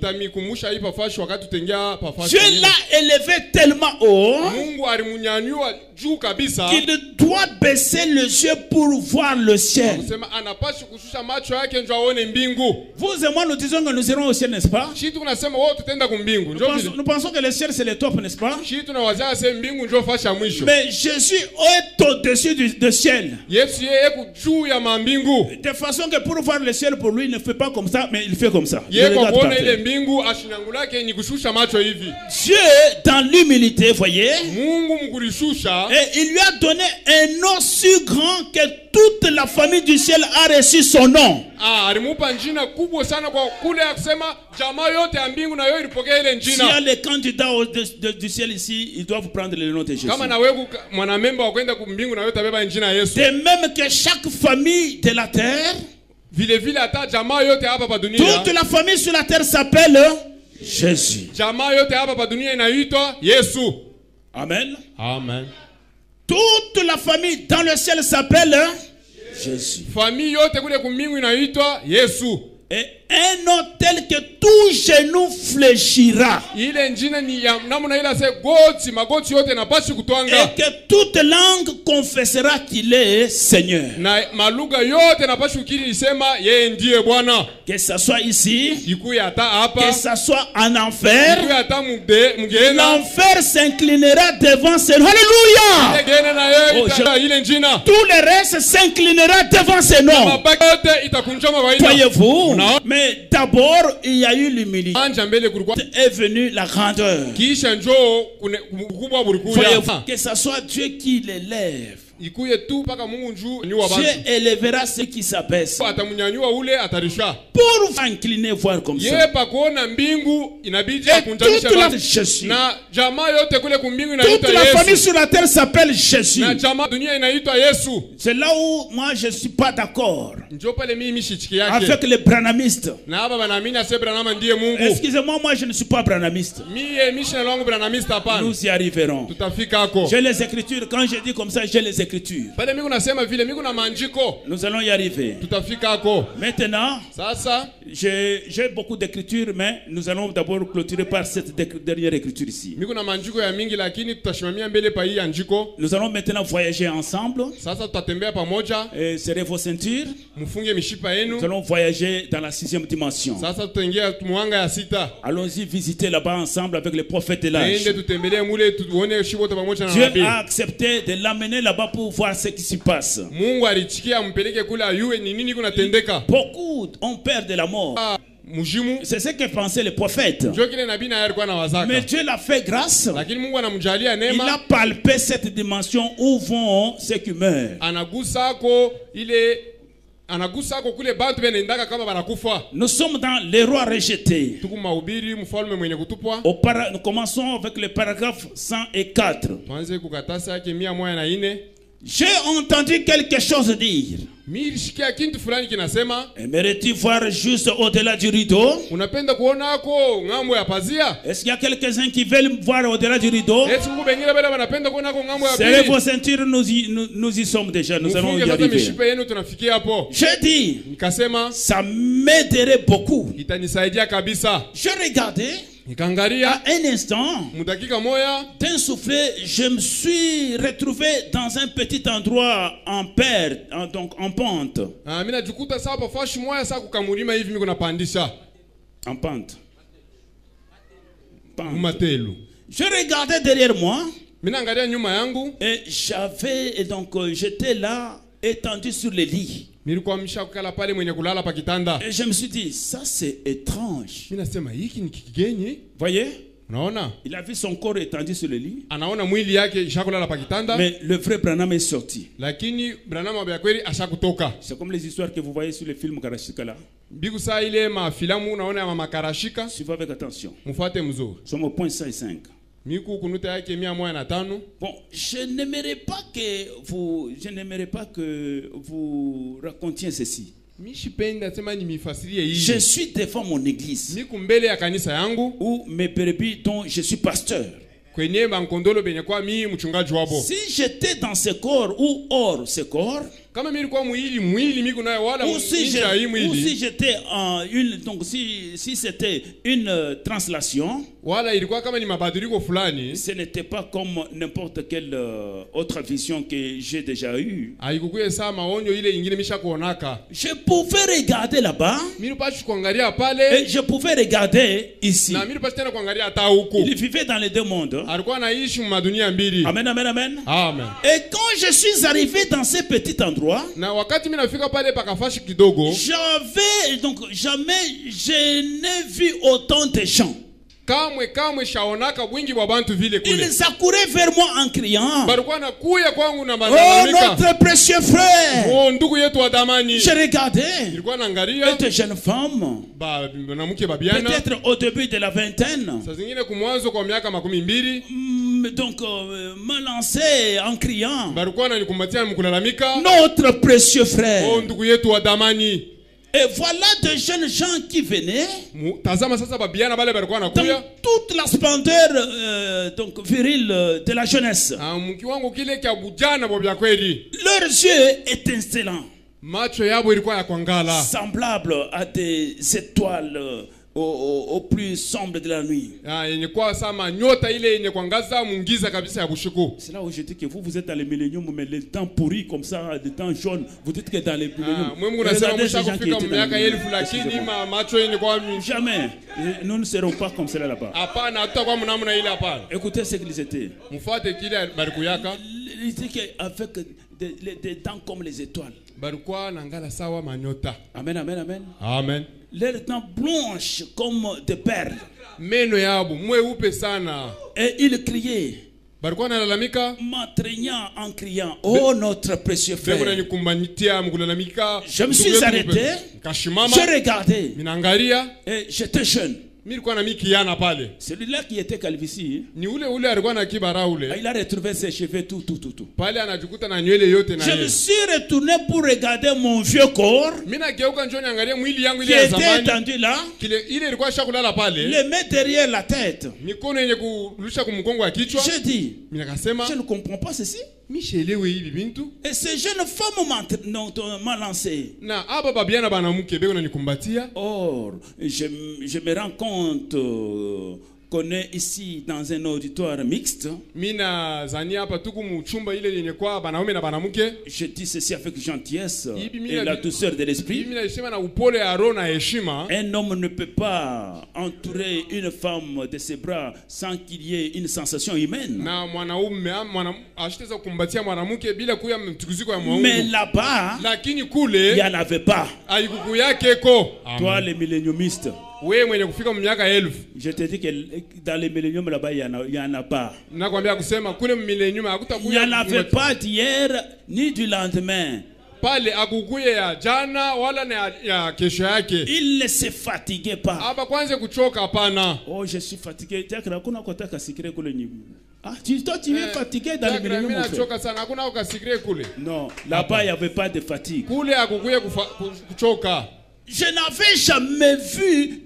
l'a élevé tellement haut qu'il doit baisser les yeux pour voir le ciel. Vous et moi nous disons que nous irons au ciel, n'est-ce pas? tutenda kumbingu. Nous pensons que le ciel c'est le top, n'est-ce pas? Shi tunawazia se mbingu njo fasha mwisho. Mais Jésus est au-dessus du ciel. Yesu yeye kujuu ya mambingu. De façon que pour voir le ciel pour lui, il ne fait pas comme ça, mais il fait comme ça. Yeye kwa kuona ile mbingu ashinangulake ni kushusha macho hivi. Dieu, dans l'humilité, voyez, Mungu mkulishusha. et il lui a donné un nom si grand que toute la famille du ciel a reçu son nom. Alimupa njina kubwa sana kwa kule ya kusema jamaa yote ya mbingu na yo ilipokea ile njina. S'il y a les candidats du ciel ici, ils doivent prendre le nom de Jésus. Kama na wewe mwanamemba wa kwenda kumbingu na yo tabeba njina Yesu. De même que chaque famille de la terre, Vile vile hata jamaa yote hapa pa dunia. toute la famille sur la terre s'appelle Jésus. Jamaa yote hapa pa dunia inaitwa Yesu. Amen. Amen. Toute la famille dans le ciel s'appelle Jésus. Famille yote kule kumbingu inaitwa Yesu. Et un nom tel que tout genou fléchira. Ile njina ni ya namna ile se goti magoti yote napasi kutwanga. Et que toute langue confessera qu'il est Seigneur. Na malugha yote napasi kukiri isema yeye ndiye Bwana. Que ça soit ici, Ikuye hata hapa. que ça soit en enfer, Ikuye hata mgeena. l'enfer s'inclinera devant ce nom. Alléluia! Ile na yeye Oh, ile njina. Tout le reste s'inclinera devant ce nom. Mabaki yote itakunjama kwa ile. Voyez-vous? Non. Mais d'abord, il y a eu l'humilité. Anja mbele kulikuwa Est venue la grandeur. kisha njoo kubwa bulikuya. Voyez-vous? Que ça soit Dieu qui l'élève. Ikuye tu paka Mungu njuu ni wa Dieu bantu. élèvera ceux qui s'abaissent. Atamunyanyua ule atarisha. Pour incliner, voir comme ça. Yeye pa kuona mbingu inabidi Et akunjamisha toute la, bantu. Jésus. Na jamaa yote kule kumbingu Toute inaitwa la famille Yesu. sur la terre s'appelle Jésus. Na jamaa dunia inaitwa Yesu. C'est là où moi je ne suis pas d'accord Njoo pale mimi mishitiki yake. avec les branamistes. Na hapa banaamini ase Branham ndiye Mungu. Excusez-moi, moi je ne suis pas branamiste. Mie mishina langu Branhamista hapana. Nous y arriverons. Tutafika hako. J'ai les écritures. Quand je dis comme ça, j'ai les écritures. Pale mimi nasema vile mimi kuna maandiko. Nous allons y arriver. Tutafika hako. Maintenant, Sasa j'ai beaucoup d'écritures, mais nous allons d'abord clôturer par cette dernière écriture ici. mimi kuna maandiko ya mingi lakini tutashimamia mbele pa hii andiko. Nous allons maintenant voyager ensemble. Sasa tutatembea pamoja. Serrez vos ceintures. Mfunge mishipa Nous yenu. allons voyager dans la 6e dimension. Sasa tutaingia mwanga ya sita. Allons-y visiter là-bas ensemble avec les prophètes de l'âge. Tuende tutembelee mule tuone shibote pamoja na Dieu nabii. a accepté de l'amener là-bas pour voir ce qui s'y passe. Mungu alichikia ampeleke kule ayue ni nini kunatendeka. Beaucoup ont peur de la mort. Mujimu C'est ce que pensaient les prophètes. njoo kile nabii naye alikuwa na wazaka. Mais Dieu l'a fait grâce. Lakini Mungu anamjalia Il a neema, palpé cette dimension où vont ceux qui meurent. anagusako ile anagusako kule bantu benaendaka kama banakufa. Nous sommes dans les rois rejetés. Tuku mahubiri mfalme mwenye kutupwa. Nous commençons avec le paragraphe 104. Tuanze kukatasa yake 104. J'ai entendu quelque chose dire. Mimi nilishikia kitu fulani kinasema, Aimerais-tu voir juste au-delà du rideau? unapenda kuona hako ngambo ya pazia? Est-ce qu'il y a quelques-uns qui veulent voir au-delà du rideau? Eti Mungu bengine bale banapenda kuona hako ngambo ya Serrez pili. vos ceintures, nous y sommes déjà, nous allons Mfunge y sasa arriver. mishipa yenu tunafikia hapo. J'ai dit, Nikasema ça m'aiderait beaucoup. itanisaidia kabisa. Je regardais, Nikaangalia à un instant, mudakika moya d'un souffle, je me suis retrouvé dans un petit endroit en perte, donc en pente. mimi najikuta sasa hapa fashi moya sasa kukamulima hivi mimi napandisha En pente. Pente. matelu. Je regardais derrière moi Mimi naangalia nyuma yangu, j'étais là, étendu sur le lit. nilikuwa mshakala pale mwenye kulala pa kitanda. Et je me suis dit, ça c'est étrange. Mimi nasema hiki ni kigenyi. Voyez, Unaona? il a vu son corps étendu sur le lit. Anaona mwili yake ishakulala pa kitanda, Mais le vrai Branham est sorti. lakini Branham ya kweli ashakutoka. C'est comme les histoires que vous voyez sur les films Karashika là. Bigu saa ile mafilamu unaona ya mama Karashika, Suivez avec attention. mfuate mzuri. Nous sommes au point 105. Miku kunuta yake 105. Bon, je n'aimerais pas que vous racontiez ceci. Mishipenda sema ni mifasirie hii. Je suis devant mon église Miku mbele ya kanisa yangu, où mes brebis dont je suis pasteur. kwenye bankondolo benye kwa mimi mchungaji wabo. Si j'étais dans ce corps ou hors ce corps, Kama mimi nilikuwa mwili miko nayo wala ou si nje hii mwili. j'étais en une, donc si c'était une translation, Wala ilikuwa kama ni mabadiliko fulani. ce n'était pas comme n'importe quelle autre vision que j'ai déjà eue. Haikukuye saa maonyo ile ingine misha kuonaka. Je pouvais regarder là-bas Mimi pashi kuangalia et pale je pouvais regarder ici. na mimi pashi tena kuangalia hata huko. Il vivait dans les deux mondes. Alikuwa anaishi madunia mbili. Amen, amen, amen. Amen. Et quand je suis arrivé dans ce petit endroit, Na wakati mimi nafika pale pakafashi kidogo, j'avais, donc jamais je n'ai vu autant de gens. kamwe shaonaka wingi wa bantu vile kule. Ils accouraient vers moi en criant, Balikuwa nakuya kwangu na oh malalamika. notre précieux frère. Oh ndugu yetu wa damani. Je regardais Ilikuwa naangalia de jeunes femmes, mwanamke babiana. peut-être au début de la vingtaine, Saa zingine kumwanzo kwa miaka 12 donc me lancer en criant, balikuwa nanikumbatia mkulalamika. notre précieux frère. Oh ndugu yetu wa damani. Et voilà de jeunes gens qui venaient Tazama sasa babiana bale balikuwa dans nakuya. toute la splendeur donc virile de la jeunesse. Mkiwango kile kya bujana bo bya kweli. Leurs yeux étincelants, Macho yabo ilikuwa ya kwangala. semblables à des étoiles au plus sombre de la nuit. Yenye kwa sama nyota ile yenye kuangaza mungiza kabisa ya bushiku. C'est là où je dis que vous êtes dans les milléniums, mais les temps pourris comme ça, les temps jaunes, vous dites que dans les milléniums. Mungu unasema Regardez ces mwisha gens qui kufika étaient dans miaka les elfu milléniums. lakini Excusez-moi. macho yenye kwa Jamais. Nous ne serons pas comme cela là-bas. hapana hatakuwa mnamna ile hapana. Écoutez ce qu'ils étaient. Mfuate kile barikuyaka. Ils disaient qu'avec des dents comme les étoiles. Barikuwa nangala sawa manyota. Amen, amen, amen. Amen. Leurs dents blanches comme des perles. Meno yabo mweupe sana. Et ils criaient, Barikuwa nalalamika. m'entraînant en criant, oh notre précieux Beko frère. nanikumbatia mkulalamika. Je me suis arrêté. Kashimama. Je regardais. Minaangalia. Et j'étais jeune. Mimi nilikuwa na mikiana pale. Celui-là qui était calvitie, Ni ule alikuwa na kibara ule. il a retrouvé ses cheveux tout. Pale anajikuta na nywele yote na Je me yeye. suis retourné pour regarder mon vieux corps Mimi nageuka njoo niangalie mwili yangu qui ile ya était zamani. étendu là, Kile ile ilikuwa shakulala pale. les mains derrière la tête. Mikono yenye kurusha kumgongo wa kichwa. J'ai dit, Mimi nakasema je ne comprends pas ceci. mishelewe hivi bintu. Et ces jeunes femmes m'ont lancé. Na aba babiana banamuke beko nanikumbatia. Or, je me rends compte qu'on est ici dans un auditoire mixte. Mina zania hapa tuku mchumba ile yenye kwa banaume na banamuke. Je dis ceci avec gentillesse Ibi et la douceur de l'esprit. Mimi nasema na upole ya roho na heshima. Un homme ne peut pas entourer une femme de ses bras sans qu'il y ait une sensation humaine. Na mwanaume ashiteza kumbatia mwanamke bila kuya mtukuziko ya Mungu. Mais là-bas, Lakini il n'y kule en avait pas. haikuku yake ko. Toi, les milléniumistes, Wewe mwenye kufika miaka 1000. je te dis que dans les milléniums là-bas, il n'y en a pas. Nakwambia kusema kule millennium Il n'y hakutakuja. en avait pas d'hier ni du lendemain. Pale akukuye ya jana wala na ya kesho yake. Il ne se fatiguait pas. Hapa kwanza kuchoka hapana. Oh, je suis fatigué. Ah, toi, tu es fatigué dans les Mimi milléniums. mon frère. nachoka sana hakuna ukasikire kule. Non, là-bas, il n'y avait pas de fatigue. Kule akukuye kuchoka. Je n'avais jamais vu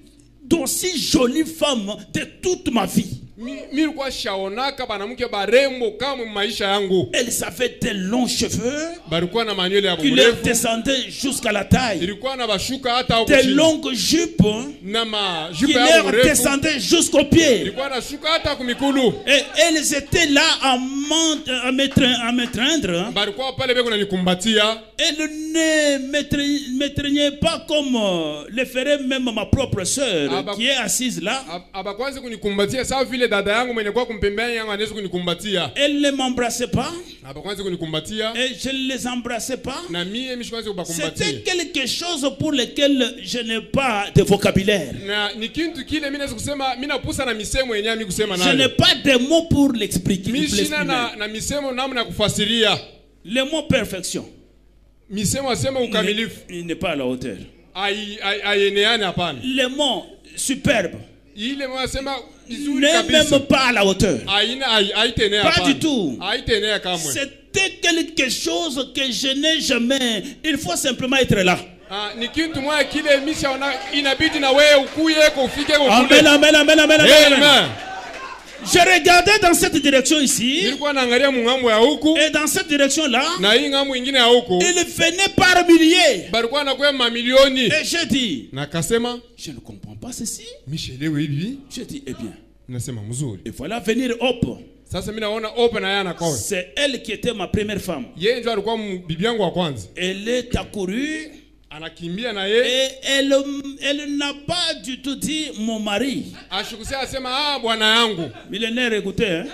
d'aussi jolie femme de toute ma vie. Mimi nilikuwa shaonaka banamke barembo kama maisha yangu. Elle avait des longs cheveux Balikuwa na manywele ya qui leur mrefu. descendaient jusqu'à la taille. Ilikuwa na bashuka hata huko Des chini. longues jupes Na qui majupa ya leur mrefu. descendaient jusqu'aux pieds. Ilikuwa na shuka hata kumikulu. Et elles étaient là à m'étreindre. Balikuwa pale beko nanikumbatia. Elles ne m'étreignaient pas comme le ferait même ma propre sœur Ah bah. qui est assise là. Abakwanza kunikumbatia sawa vile dada yangu mwenye kwa kumpembea yangu anaweza kunikumbatia. Elles ne m'embrassaient pas. Abakwanza kunikumbatia. Et je ne les embrassais pas. Na mie mishikwanza kubakumbatia. C'était quelque chose pour lequel je n'ai pas de vocabulaire. Na ni kintu kile mimi naweza kusema mimi napusa na misemo yenyewe mimi kusema Je n'ai nayo. pas de mots pour l'expliquer. Mimi sina na misemo namna ya kufasiria. Le mot perfection, Misemo asema ukamilifu. il n'est pas à la hauteur. Ayeneane hapana. Le mot superbe Ile mwasema vizuri n'est kabisa. même pas à la hauteur. Haitenea Pas hapana. du tout. Haitenea kamwe. C'était quelque chose que je n'ai jamais. Il faut simplement être là. Ni kintu moja kile misha inabidi na wewe ukuye ufike kule. Amen, amen, amen, amen, amen. Amen. Je regardais dans cette direction ici. Nilikuwa naangalia mungambo ya huku. Et dans cette direction-là, Na hii ngambo ingine ya huku. il venait par milliers. Balikuwa nakuya mamilioni. Et j'ai dit, Nakasema, je ne comprends pas ceci. Michelewe hivi. J'ai dit, eh bien, Nasema mzuri. il fallait venir Hop. Sasa mimi naona open na yana kwa. C'est elle qui était ma première femme. Yeye ndio alikuwa bibi yangu wa kwanza. Elle est accourue. Anakimbia na yeye. Et elle n'a pas du tout dit mon mari. Ashikusia asema bwana yangu. Millénaire, écoutez, hein?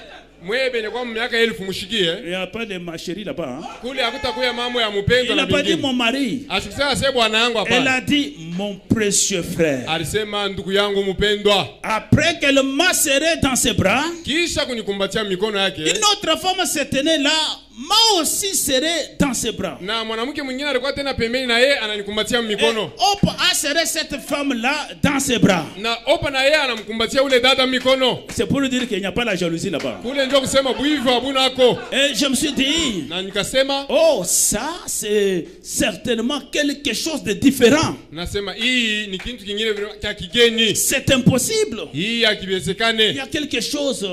Mwebe ni kwa miaka 1000 mushikie. Il n'y a pas de ma chérie là-bas. Hein? Kule hakutakuya mambo ya mpendo Il na n'a pas dit bingine. mon mari. Ashikusia asema bwana yangu hapa. Elle a dit mon précieux frère. Alisema ndugu yangu mpendwa. Après qu'elle m'a serré dans ses bras, Kisha kunikumbatia mikono yake. une autre femme se tenait là, m'a aussi serré dans ses bras. Na mwanamke mwingine alikuwa tena pembeni na yeye ananikumbatia mikono. Hop a serré cette femme-là dans ses bras. Na opa na yeye anamkumbatia ule dada mikono. C'est pour lui dire qu'il n'y a pas la jalousie là-bas. Kule ndio kusema buivu abuna ako. Et je me suis dit, Na nikasema, oh, ça c'est certainement quelque chose de différent. nasema hii ni kitu kingine cha kigeni. C'est impossible. Hii Il hakiwezekane. y a quelque chose,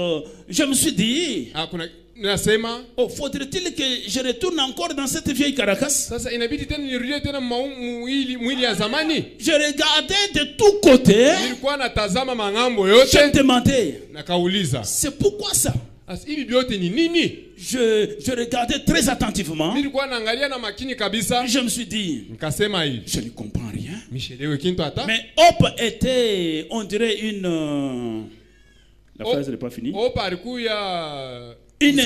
je me suis dit, Kuna nasema oh, faudrait-il que je retourne encore dans cette vieille Caracas? sasa inabidi tena nirudie tena mwili ya zamani. Je regardais de tous côtés. Nilikuwa natazama mangambo Je yote. me demandais, Nakauliza, c'est pourquoi ça? sasa hivi vyote ni nini? Je regardais très attentivement. Nilikuwa naangalia na makini kabisa. Je me suis dit, Nikasema hivi, je ne comprends rien. Michelewe kintu hata. Mais Hop était, on dirait une... la Hop. phrase n'est pas finie. Opa alikuya Une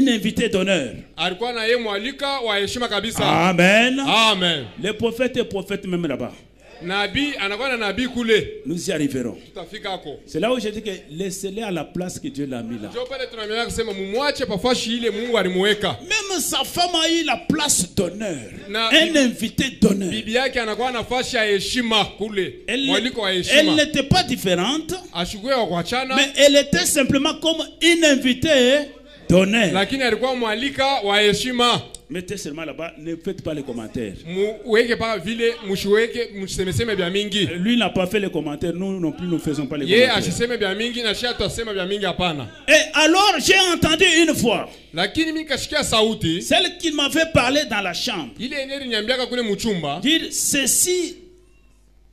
invitée d'honneur. alikuwa na yeye mwalika wa heshima kabisa. Amen. Amen. Les prophètes et prophètes même là-bas. Nabii anakuwa na nabii kule. Nous y arriverons. Tutafika hako. C'est là où j'ai dit que laissez-les à la place que Dieu l'a mis là. Ndio pale tunaambiwa kusema mumwache pafashi ile Mungu alimuweka. Même sa femme a eu la place d'honneur. Na Un invité d'honneur. Bibi yake anakuwa na nafasi ya heshima kule. Mwaliko wa Elle heshima. n'était pas différente, Ashukue wa kuachana. mais elle était simplement comme une invitée d'honneur. Lakini alikuwa mwalika wa heshima. Mettez seulement là-bas, ne faites pas les commentaires. Muweke pa vile mushiweke msemeseme bya mingi. Lui n'a pas fait les commentaires, nous non plus nous faisons pas les Ye commentaires. ashiseme bya mingi na shia tutasema bya mingi hapana. Et alors j'ai entendu une fois, Lakini mimi nikashikia sauti celle qui m'avait parlé dans la chambre, ile yenyewe iliniambiaka kule mchumba. dire ceci,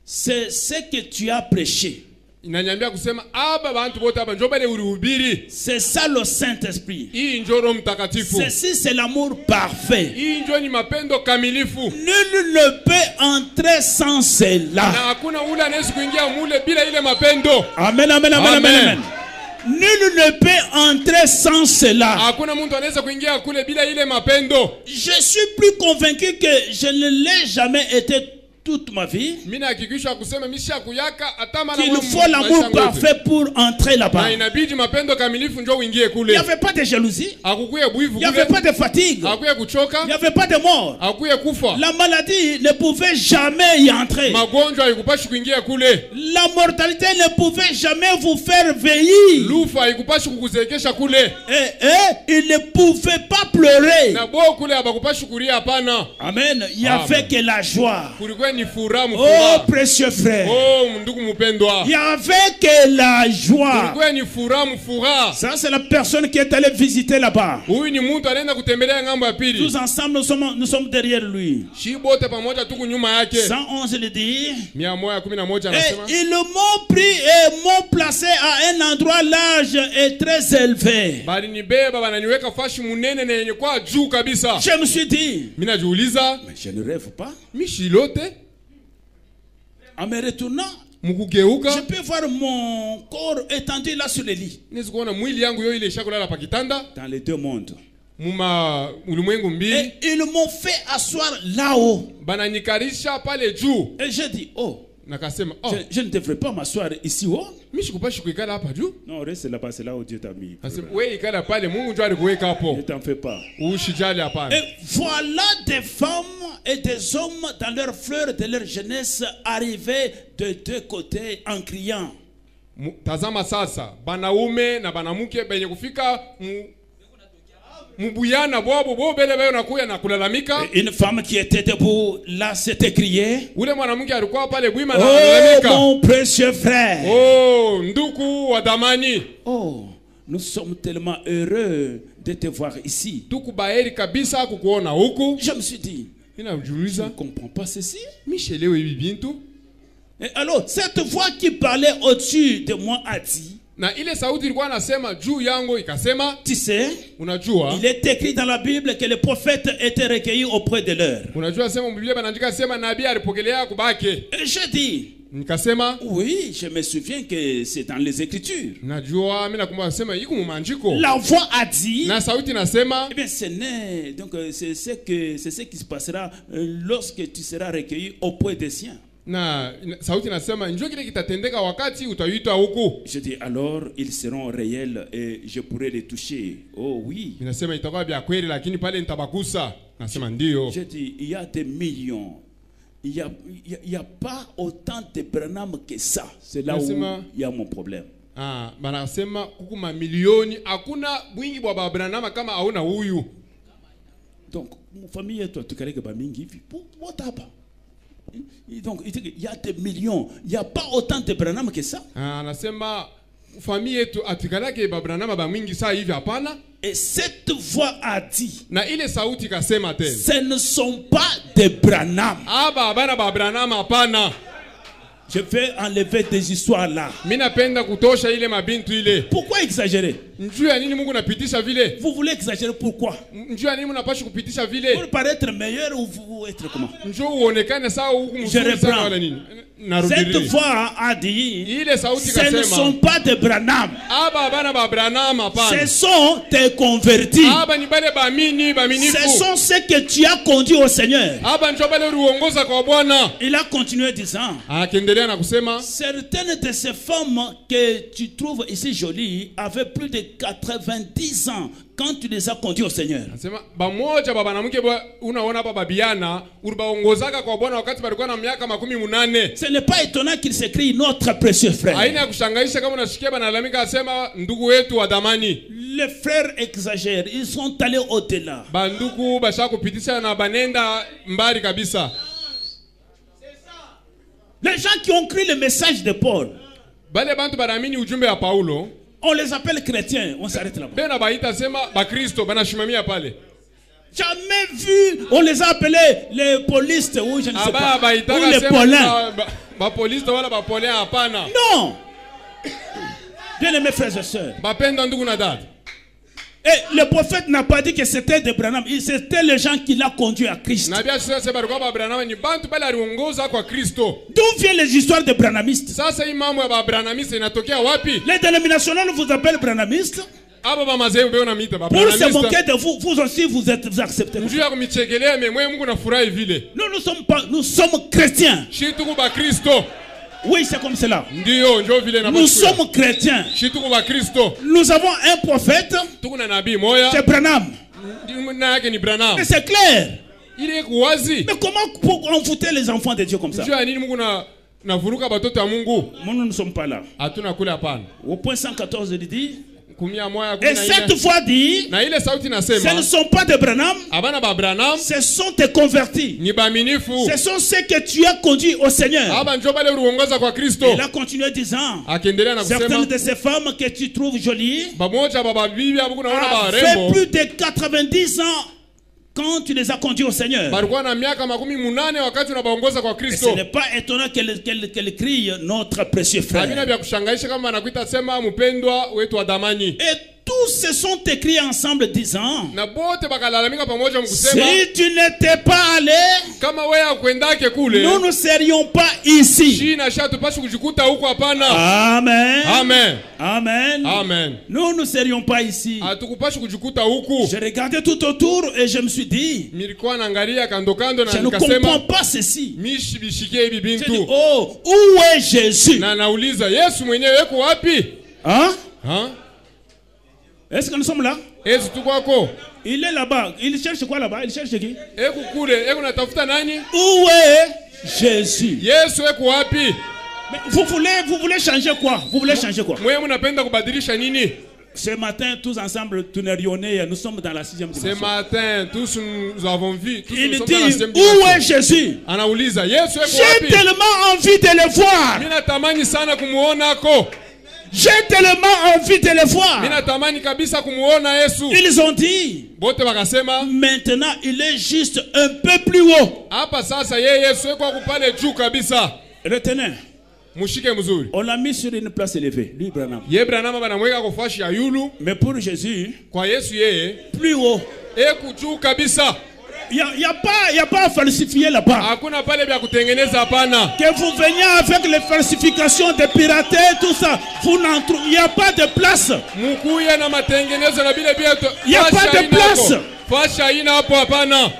c'est ce que tu as prêché. Inaniambia kusema aba bantu bote aba njoo bale ulihubiri. C'est ça le Saint-Esprit. Hii njoo Roho Mtakatifu. Ceci c'est l'amour parfait. Hii njoo ni mapendo kamilifu. Nul ne peut entrer sans cela. Na hakuna ule anaweza kuingia mule bila ile mapendo. Amen, amen, amen, amen, amen. Nul ne peut entrer sans cela. Hakuna mtu anaweza kuingia kule bila ile mapendo. Je suis plus convaincu que je ne l'ai jamais été toute ma vie. Mimi nahakikisha kusema misha kuyaka hata mara Qu'il faut l'amour parfait pour entrer là-bas. Na inabidi mapendo kamilifu njoo uingie Il kule. n'y avait pas de jalousie. Hakukuye buivu Il n'y avait kule. pas de fatigue. Hakukuye kuchoka. Il n'y avait pas de mort. Hakukuye kufa. La maladie ne pouvait jamais y entrer. Magonjwa haikupashi kuingia kule. La mortalité ne pouvait jamais vous faire veiller. Lufa haikupashi kukuzekesha kule. Il ne pouvait pas pleurer. Na bo kule habakupashi kulia hapana. Amen. Il n'y avait que la joie. Kulikuwa ni furaha Oh, mfuraha. précieux frère. Oh, ndugu mpendwa. Il n'y avait que la joie. Kulikuwa ni furaha mfuraha. Ça, c'est la personne qui est allée visiter là-bas. Huyu ni mtu anaenda kutembelea ngambo ya pili. Tous ensemble, nous sommes derrière lui. Shi bote pamoja tuku nyuma yake. 111 le dit. 111 Et anasema. ils m'ont pris et m'ont placé à un endroit large et très élevé. Bali nibeba bananiweka fashi munene na yenye kwa juu kabisa. Je me suis dit, Mimi najiuliza, mais je ne rêve pas. mishilote En me retournant, je mukugeuka peux voir mon corps étendu là sur le lit. niwezi kuona mwili yangu yo ile ishakulala pa kitanda Dans les deux mondes. muma ulimwengu mbili. Et ils m'ont fait asseoir là-haut. Bananikarisha pale juu. Et j'ai dit, oh, Nakasema, oh, je ne devrais pas m'asseoir ici haut. mimi sikupashi kuikala hapa juu. Non, reste là-bas, c'est là où Dieu t'a mis. Nasema wewe ikala pale Mungu njoo alikuweka Ne hapo. t'en fais pas. Ushijali hapana. Et voilà des femmes et des hommes dans leur fleur de leur jeunesse arrivés de deux côtés en criant. Tazama sasa, banaume na banamuke benye kufika mubuyana bwabo bo bele bayo nakuya na kulalamika. Une femme qui était debout là s'est écriée. Ule mwanamke alikuwa pale bwima na Oh kulalamika. mon précieux frère. Oh, nduku wa damani. Oh, Nous sommes tellement heureux de te voir ici. Tukubaeri kabisa kukuona huku. Je me suis dit, je ne Ninajiuliza, comprends pas ceci. Michelewe hivi bintu. Et alors, cette voix qui parlait au-dessus de moi a dit, Na ile sauti ilikuwa nasema juu yangu ikasema, tu sais, unajua, il est écrit dans la Bible que les prophètes étaient recueillis auprès de leur. unajua sema Biblia banaandika sema nabii alipokelea kubake. Et je dis, Nikasema, oui, je me souviens que c'est dans les Écritures. najua mimi nakumbuka sema iko mu maandiko. La voix a dit, Na sauti nasema, eh bien, c'est ce qui se passera lorsque tu seras recueilli auprès des siens. na sauti nasema njoo kile kitatendeka wakati utaitwa huku. Je dis, alors ils seront réels et je pourrai les toucher. Oh oui. Ninasema itakuwa vya kweli lakini pale nitabagusa. Nasema ndio. Je dis, il y a des millions. Il y a pas autant de Branham que ça. C'est là où il y a mon problème. Ah, banasema kuku mamilioni hakuna mwingi bwa Abrahamu kama hauna huyu. Donc, mon famille et toi, tu connais que Bamingi, what happened? Donc, il y a des millions. Il n'y a pas autant de Branham que ça. Ah, anasema famille yetu atikalake Abrahamu ba mwingi saa hivi hapana. Et cette voix a dit, Na ile sauti kasema tena, ce ne sont pas des Branham. aba bana ba Abrahamu hapana. Je vais enlever des histoires là. Mimi napenda kutosha ile mabintu ile. Pourquoi exagérer? Njoo ya nini Mungu napitisha vile? Vous voulez exagérer pourquoi? Njoo ya nini unapaswa kupitisha vile? Pour paraître meilleur ou vous être comment? Njoo uonekane sawa huku mzuri sana wala nini? Cette voix a dit, Ile sauti ce ne sont kasema, pas des Branham. aba bana ba Abrahamu hapana. Ce sont tes convertis. Aba ni bale baamini, baaminifu. Ce sont ceux que tu as conduits au Seigneur. Aba njoo bale uongoza kwa Bwana. Il a continué disant, Akaendelea na kusema, certaines de ces femmes que tu trouves ici jolies avaient plus de 90 ans quand tu les as conduits au Seigneur. anasema bamoja baba na mke unaona hapa babiana ulibaongozaka kwa Bwana wakati balikuwa na miaka 18. Ce n'est pas étonnant qu'il s'écrie notre précieux frère. Haina kushangaisha kama unashikia banalalamika asema ndugu wetu wa damani. Les frères exagèrent, ils sont allés au-delà. Banduku bashaka kupitisha na banenda mbali kabisa. Les gens qui ont cru le message de Paul, Bale bantu banaamini ujumbe wa Paulo, on les appelle chrétiens, on s'arrête là-bas. bena baita sema ba Kristo banashimamia pale. Jamais vu, on les a appelés les polistes ou je ne sais pas, ou les Paulins. Ba police wala ba Paulin hapana. Non. Bien aimés frères et sœurs. Bapenda ndugu na dada. Et le prophète n'a pas dit que c'était des Branham, c'était les gens qui l'ont conduit à Christ. Na bia sasa barikuwa ba Abrahamu ni bantu bale aliongoza kwa Kristo. D'où viennent les histoires de branhamistes? Sasa hii mambo ya ba Abrahamista inatokea wapi? Les dénominationnaires vous appellent branhamistes. Aba ba mazee beo na mita ba Pour se Abrahamista. moquer de vous, vous aussi vous acceptez. Njoo ya kumichekelea memwe Mungu nafurahi vile. Nous sommes chrétiens. Shituku ba Kristo. Oui, c'est comme cela. Ndio njoo vile na Nous sommes chrétiens. Shituku ba Kristo. Nous avons un prophète, Tuko na nabii moya. c'est Branham. Na yake ni Branham. Mais c'est clair. Ile kuwazi. Mais comment on foutait les enfants de Dieu comme ça? Njoo ya nini Mungu na vuruka batoto ya Mungu? Nous ne sommes pas là. Hatuna kule hapana. Au point 114, il dit, Kumia moya et cette fois dit, na ile sauti ce ne nasema sont pas des Branham, abana ba Branham ce sont tes convertis. ni baaminifu. Ce sont ceux que tu as conduits au Seigneur. Aba njoo bale uongoza kwa Kristo. Il a continué disant, Akiendelea na kusema certaines de ces femmes que tu trouves jolies bamoja baba bibi abuku naona ba avaient rembo. plus de 90 ans quand tu les as conduits au Seigneur. Balikuwa na miaka 18 wakati unabaongoza kwa Et ce Kristo. n'est pas étonnant qu'elle crie notre précieux Habina frère. vya kushangaisha kama anakuita sema mpendwa wetu wa damani. Et tous se sont écrits ensemble disant, Na bote bakalalamika pamoja mkusema si tu n'étais pas allé, kama wewe akwendake kule. nous ne serions pas ici. Shina shatu pashi kujikuta huko hapana. Amen. Amen. Amen. Amen. Nous ne serions pas ici. Hatukupashi kujikuta huku. Je regardais tout autour et je me suis dit, Nilikuwa naangalia kando kando na je ne nikasema comprends pas ceci. mishi bishikie hivi J'ai dit, bintu. oh, où est Jésus? Na nauliza Yesu mwenyewe yuko wapi? Hein? Ha? Est-ce que nous sommes là? Yesu tuko kwako. Il est là-bas. Il cherche quoi là-bas? Il cherche qui? Eko kule, eko natafuta nani? Où est Jésus? Yesu yuko wapi? Mais vous voulez changer quoi? Vous voulez changer quoi? Mwewe mnapenda kubadilisha nini? Ce matin, tous ensemble, nous sommes dans la 6e Ce dimension. matin, tous nous avons vu, tous nous Il sommes dans la dit, 6e où est dimension. Jésus? Anauliza, Yesu yuko J'ai wapi? tellement envie de le voir. Mimi natamani sana kumuona ako. J'ai tellement envie de le voir. Mina tamani kabisa kumuona Yesu. Ils ont dit, Bote bakasema, maintenant il est juste un peu plus haut. hapa sasa yeye Yesu yuko kupale juu kabisa. Retenez, Mushike mzuri. on l'a mis sur une place élevée, lui Branham. Ye Branham banamweka kwa fashi ya yulu. Mais pour Jésus, Kwa Yesu yeye plus haut. juu kabisa. Il n'y a pas à falsifier là-bas. Hakuna pale vya kutengeneza hapana. Que vous veniez avec les falsifications de pirater, tout ça, il n'y a pas de place. Mukuya na matengenezo na bile bia. Il n'y a pas de place. Fasha ina hapo hapana.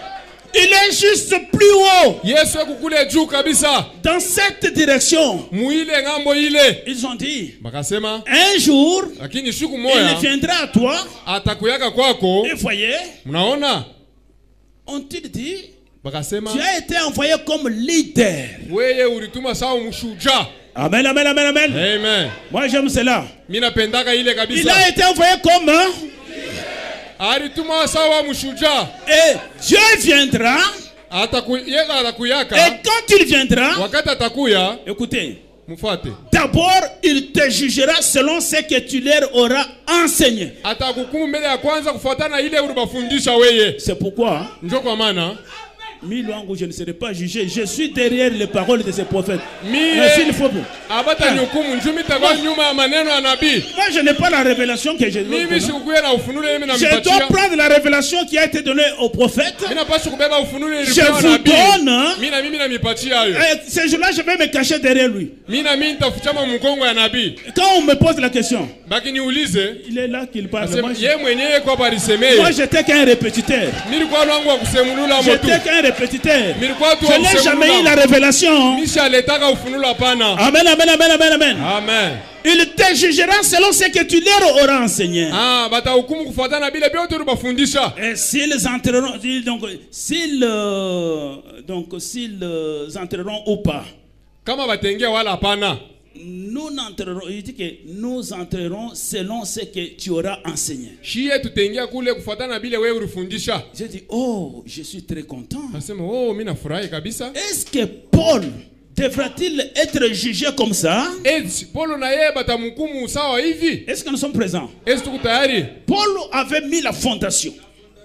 Il est juste plus haut. Yesu kukule juu kabisa. Dans cette direction, Muile ngambo ile. ils ont dit, Bakasema, un jour, lakini siku il moja viendra à toi. atakuyaka kwako. Et voyez, Mnaona? ont-ils dit, Bakasema, tu as été envoyé comme leader. weye ulituma sawa mshuja. Amen, amen, amen, amen. Amen. Moi j'aime cela. Mina pendaka ile Il kabisa. a été envoyé comme Alituma sawa mshuja. et Dieu viendra. Atakuyaka. Et quand il viendra, Wakati atakuya, écoutez, mfuate. d'abord il te jugera selon ce que tu leur auras enseigné. Atakukumu mbele ya kwanza kufuatana ile ulibafundisha weye. C'est pourquoi, Njo kwa maana Milouango, je ne serai pas jugé. Je suis derrière les paroles de ces prophètes. mie Merci, il faut. abata nyukumu njumi takwa nyuma ya maneno ya nabii. Moi, je n'ai pas la révélation que je Mimi donne. sikukuya na ufunuo ile na Je dois mipatia. prendre la révélation qui a été donnée aux prophètes. Mimi napaswa kubeba ufunuo ile Je ilikuwa vous nabii. donne. Mimi na mipatia hayo. Et ce jour-là, je vais me cacher derrière lui. Mimi nitafuchama mkongo ya nabii. Quand on me pose la question, Baki niulize, il est là qu'il parle. asema Moi, yeye mwenyewe kwa barisemeye. moi, j'étais qu'un répétiteur. Nilikuwa lwangu wa kusemulula motu. J'étais qu'un répétiteur. Nilikuwa tu Je n'ai jamais eu la révélation. Misha letaka ufunuo hapana. Amen, amen, amen, amen, amen. Amen. Il te jugera selon ce que tu leur auras enseigné. Bata hukumu kufuatana na bile biote ulibafundisha. Et s'ils entreront, s'ils entreront ou pas, Kama batengia wala hapana. nous n'entrerons, il dit que nous entrerons selon ce que tu auras enseigné. Shie tutengia kule kufuatana na bile wewe ulifundisha. J'ai dit, oh, je suis très content. Nasema, mimi nafurahi kabisa. Est-ce que Paul devra-t-il être jugé comme ça? Paulo na yeye batamhukumu sawa hivi? Est-ce que nous sommes présents? Tuko tayari? Paul avait mis la fondation.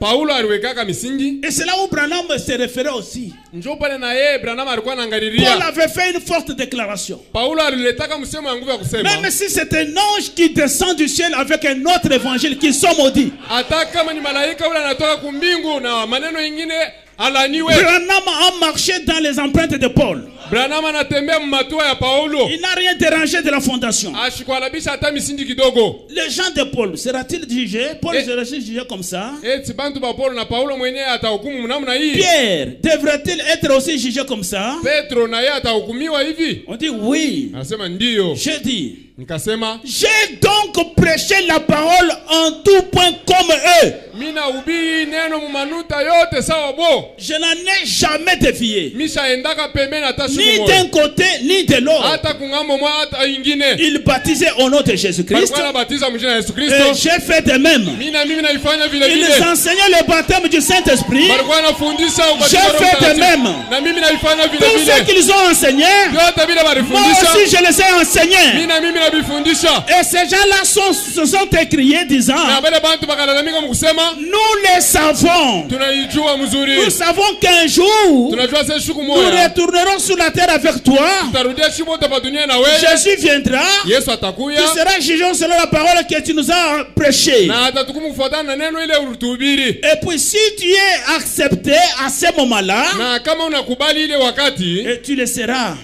Paulo aliwekaka misingi. Et c'est là où Branham se référait aussi. Njoo pale na yeye Branham alikuwa Paul anaangalilia. avait fait une forte déclaration. Paulo aliletaka msemo ya nguvu ya kusema. Même si c'est un ange qui descend du ciel avec un autre évangile qui sont maudits. Hata kama ni malaika ule anatoka kumbingu na maneno mengine alaniwe. Branham a marché dans les empreintes de Paul. Branham anatembea mmatua ya Paulo. Il n'a rien dérangé de la fondation. Ashikwalabisha hata misingi kidogo. Les gens de Paul, sera-t-il jugé? Paul sera-t-il jugé comme ça? Bantu ba Paulo na Paulo mwenyewe atahukumu namna hii. Pierre, devrait-il être aussi jugé comme ça? Petro na yeye atahukumiwa hivi? On dit oui. Anasema ndio. J'ai dit, Nikasema, j'ai donc prêché la parole en tout point comme eux. mina ubiri neno mumanuta yote sawa bo. Je n'en ai jamais dévié. Misha endaka pembeni hata siku Ni moja. d'un côté, ni de l'autre. Hata kungambo mwa hata ingine. Il baptisait au nom de Jésus-Christ. Walikuwa wanabatiza mjina la Yesu Et Kristo. j'ai fait de même. Mimi naifanya vile Ils vile. enseignaient le baptême du Saint-Esprit. Walikuwa wanafundisha ubatizo J'ai wa Roho fait de Mtakatifu. même. Na mimi naifanya vile Tout ce vile. qu'ils ont enseigné, Yote vile moi walifundisha. aussi je les ai enseignés. Mimi nabifundisha. Et ces gens-là se sont écriés disant, Na wale bantu bakalalamika mkusema, nous les savons. tunaijua mzuri. Nous savons qu'un jour, Tunajua sasa siku nous moja. retournerons sur la terre avec toi. Tutarudia shimo hapa dunia na wewe. Jésus viendra. Yesu atakuya. Tu seras jugé selon la parole que tu nous as prêchée. Na atatukumu kufuatana na neno ile ulituhubiri. Et puis si tu es accepté à ce moment-là, Na kama unakubali ile wakati, et tu le seras.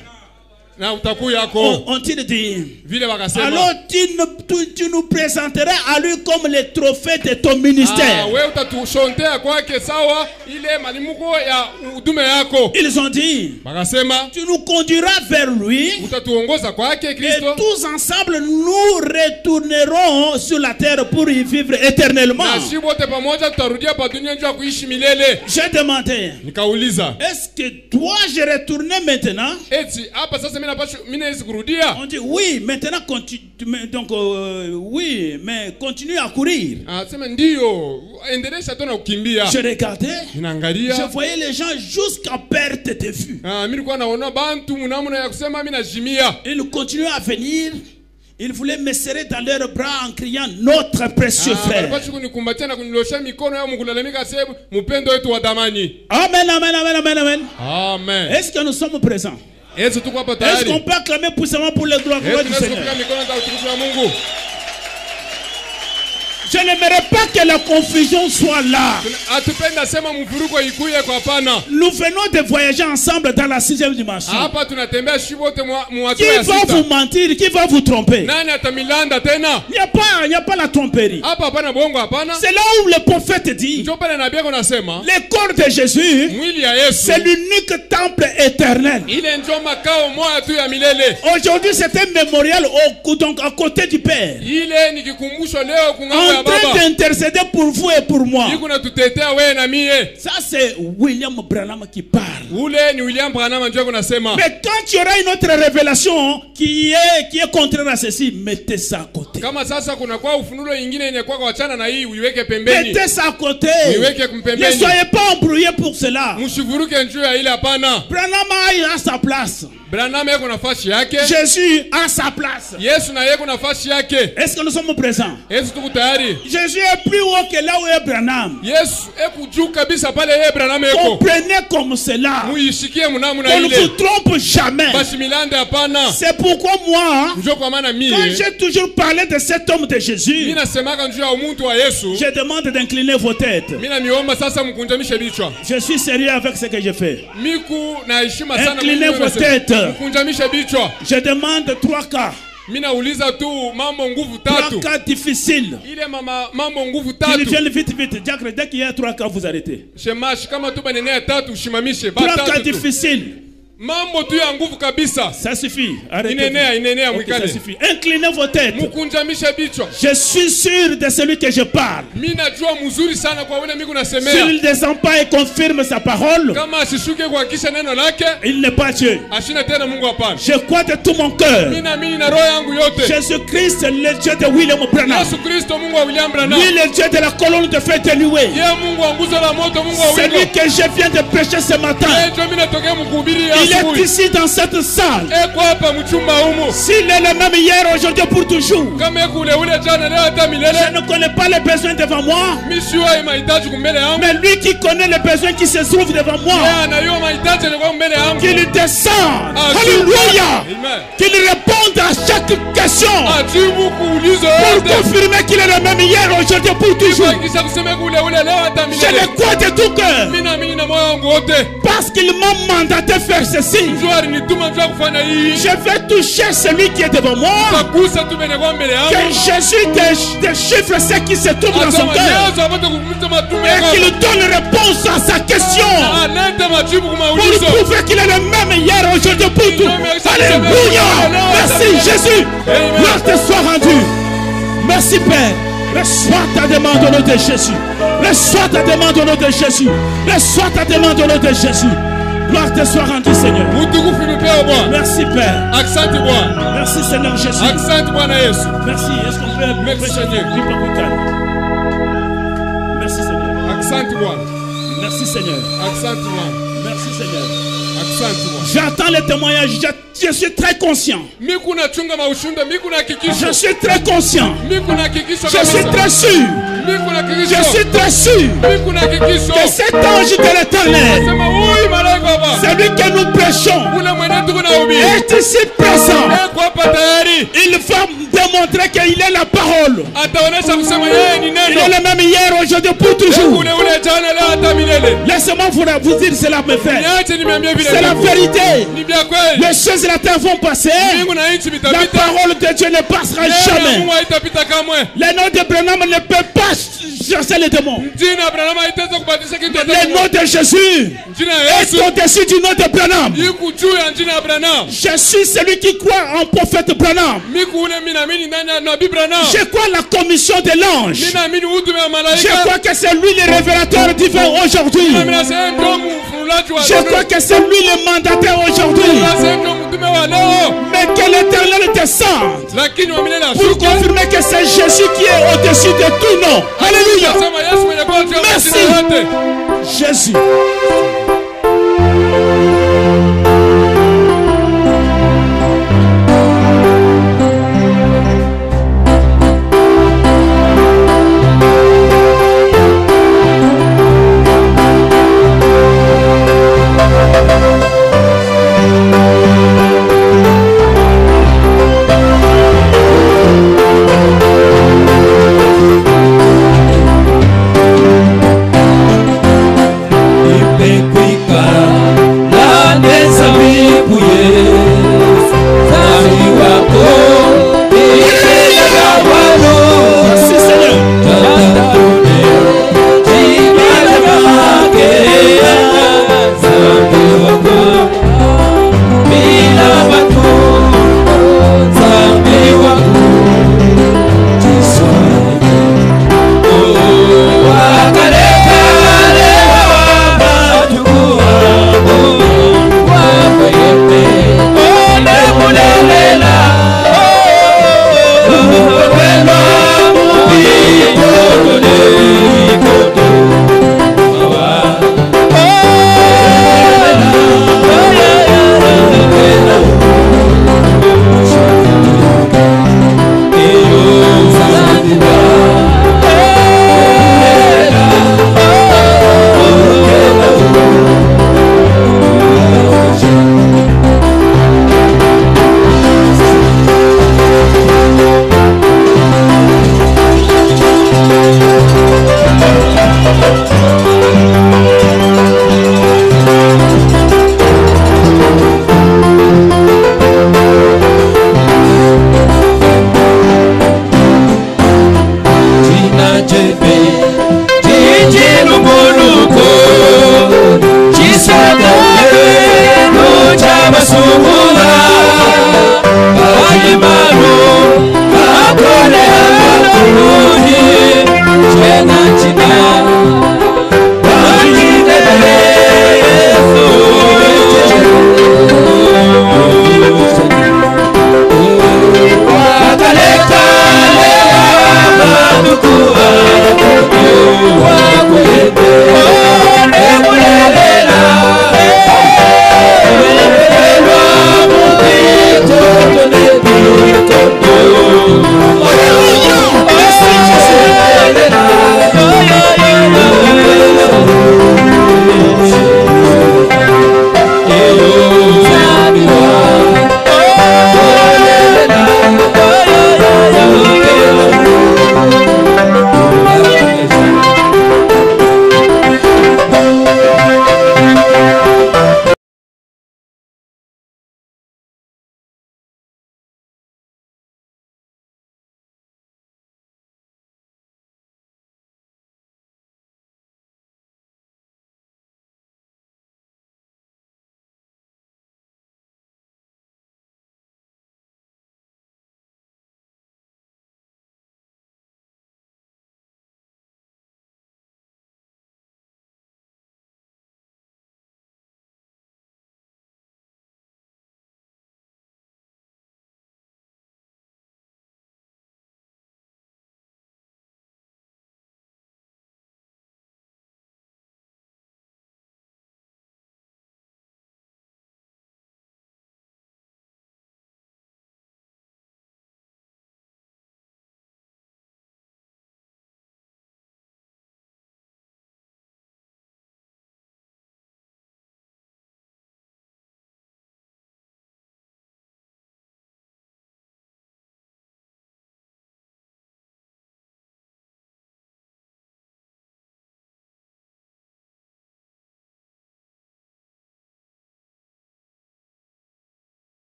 na utakuya yako. On-t-il dit? Vile wakasema. Alors tu nous présenteras à lui comme le trophée de ton ministère. Wewe utatushontea kwake sawa ile malimuko ya udume yako. Ils ont dit, Wakasema, tu nous conduiras vers lui. utatuongoza kwake Et Kristo. tous ensemble, nous retournerons sur la terre pour y vivre éternellement. Na sisi wote pamoja tutarudia hapa dunia njoo kuishi milele. J'ai demandé, Nikauliza, est-ce que dois-je retourner maintenant? hapa sasa mimi naweza kurudia? On dit oui, maintenant continue. Donc oui, mais continue à courir. Sema ndio, endelesha tu na kukimbia. Je regardais, Ninaangalia. je voyais les gens jusqu'à perte de vue. Mimi nilikuwa naona bantu mnamna ya kusema mimi najimia. Ils continuaient à venir. Ils voulaient me serrer dans leurs bras en criant notre précieux frère. Amen, amen, amen, amen, amen. Amen. Est-ce que nous sommes présents? Est-ce qu'on peut acclamer puissamment pour le droit du Seigneur? Je n'aimerais pas que la confusion soit là. Nous venons de voyager ensemble dans la 6e dimension. Qui va vous mentir? Qui va vous tromper? Il n'y a pas la tromperie. C'est là où le prophète dit le corps de Jésus, c'est l'unique temple éternel. Aujourd'hui, c'est un mémorial donc à côté du Père, en train d'intercéder pour vous et pour moi. Ça, c'est William Branham qui parle. Mais quand il y aura une autre révélation qui est contraire à ceci, mettez ça à côté. Mettez ça à côté. Ne soyez pas embrouillés pour cela. Branham a sa place. Jésus a sa place. Est-ce que nous sommes présents? Jésus est plus haut que là où est Branham. Comprenez comme cela. On ne vous trompe jamais. C'est pourquoi moi, quand j'ai toujours parlé de cet homme de Jésus, je demande d'incliner vos têtes. Je suis sérieux avec ce que je fais. Inclinez vos têtes. Je demande 3 cas. 3 cas difficiles. Ils viennent vite, vite. Dès qu'il y a 3 cas, vous arrêtez. 3 cas difficiles. Ça suffit. Arrêtez. Ça suffit. Inclinez vos têtes. Je suis sûr de celui que je parle. S'il ne descend pas et confirme sa parole, il n'est pas Dieu. Je crois de tout mon cœur. Jésus-Christ, le Dieu de William Branham. Lui, le Dieu de la colonne de feu de Loué. Celui que je viens de prêcher ce matin. Il est ici dans cette salle. S'il est le même hier, aujourd'hui, pour toujours. Je ne connais pas les besoins devant moi, mais lui qui connaît les besoins qui se trouvent devant moi, qu'il descende, alléluia, qu'il réponde à chaque question pour confirmer qu'il est le même hier, aujourd'hui, pour toujours. Je le crois de tout cœur, parce qu'il m'a mandaté faire ceci. Je vais toucher celui qui est devant moi, que Jésus déchiffre ce qui se trouve dans son cœur et qu'il donne réponse à sa question pour prouver qu'il est le même hier, aujourd'hui, pour tout. Alléluia. Merci Jésus. Gloire te soit rendue. Merci Père. Reçois ta demande au nom de Jésus. Reçois ta demande au nom de Jésus. Reçois ta demande au nom de Jésus. Gloire te soit rendue, Seigneur. Merci Père. Merci Seigneur Jésus. Merci. Est-ce qu'on peut Merci Seigneur. Merci Seigneur. Merci Seigneur. Merci Seigneur. J'attends les témoignages. Je suis très conscient. Je suis très conscient. Je suis très sûr. Je suis très sûr que cet ange de l'Éternel, celui que nous prêchons, est ici présent. Il va démontrer qu'il est la parole. Il est le même hier, aujourd'hui, pour toujours. Laissez-moi vous dire cela, mes frères. C'est la vérité. Les choses de la terre vont passer. La parole de Dieu ne passera jamais. Le nom de Branham ne peut pas chasser les démons. Le nom de Jésus est au-dessus du nom de Branham. Je suis celui qui croit en prophète Branham. Je crois la commission de l'ange. Je crois que c'est lui le révélateur divin aujourd'hui. Je crois que c'est lui le mandataire aujourd'hui. Mais que l'Éternel descende pour confirmer que c'est Jésus qui est au-dessus de tout nom. Alléluia. Merci Jésus.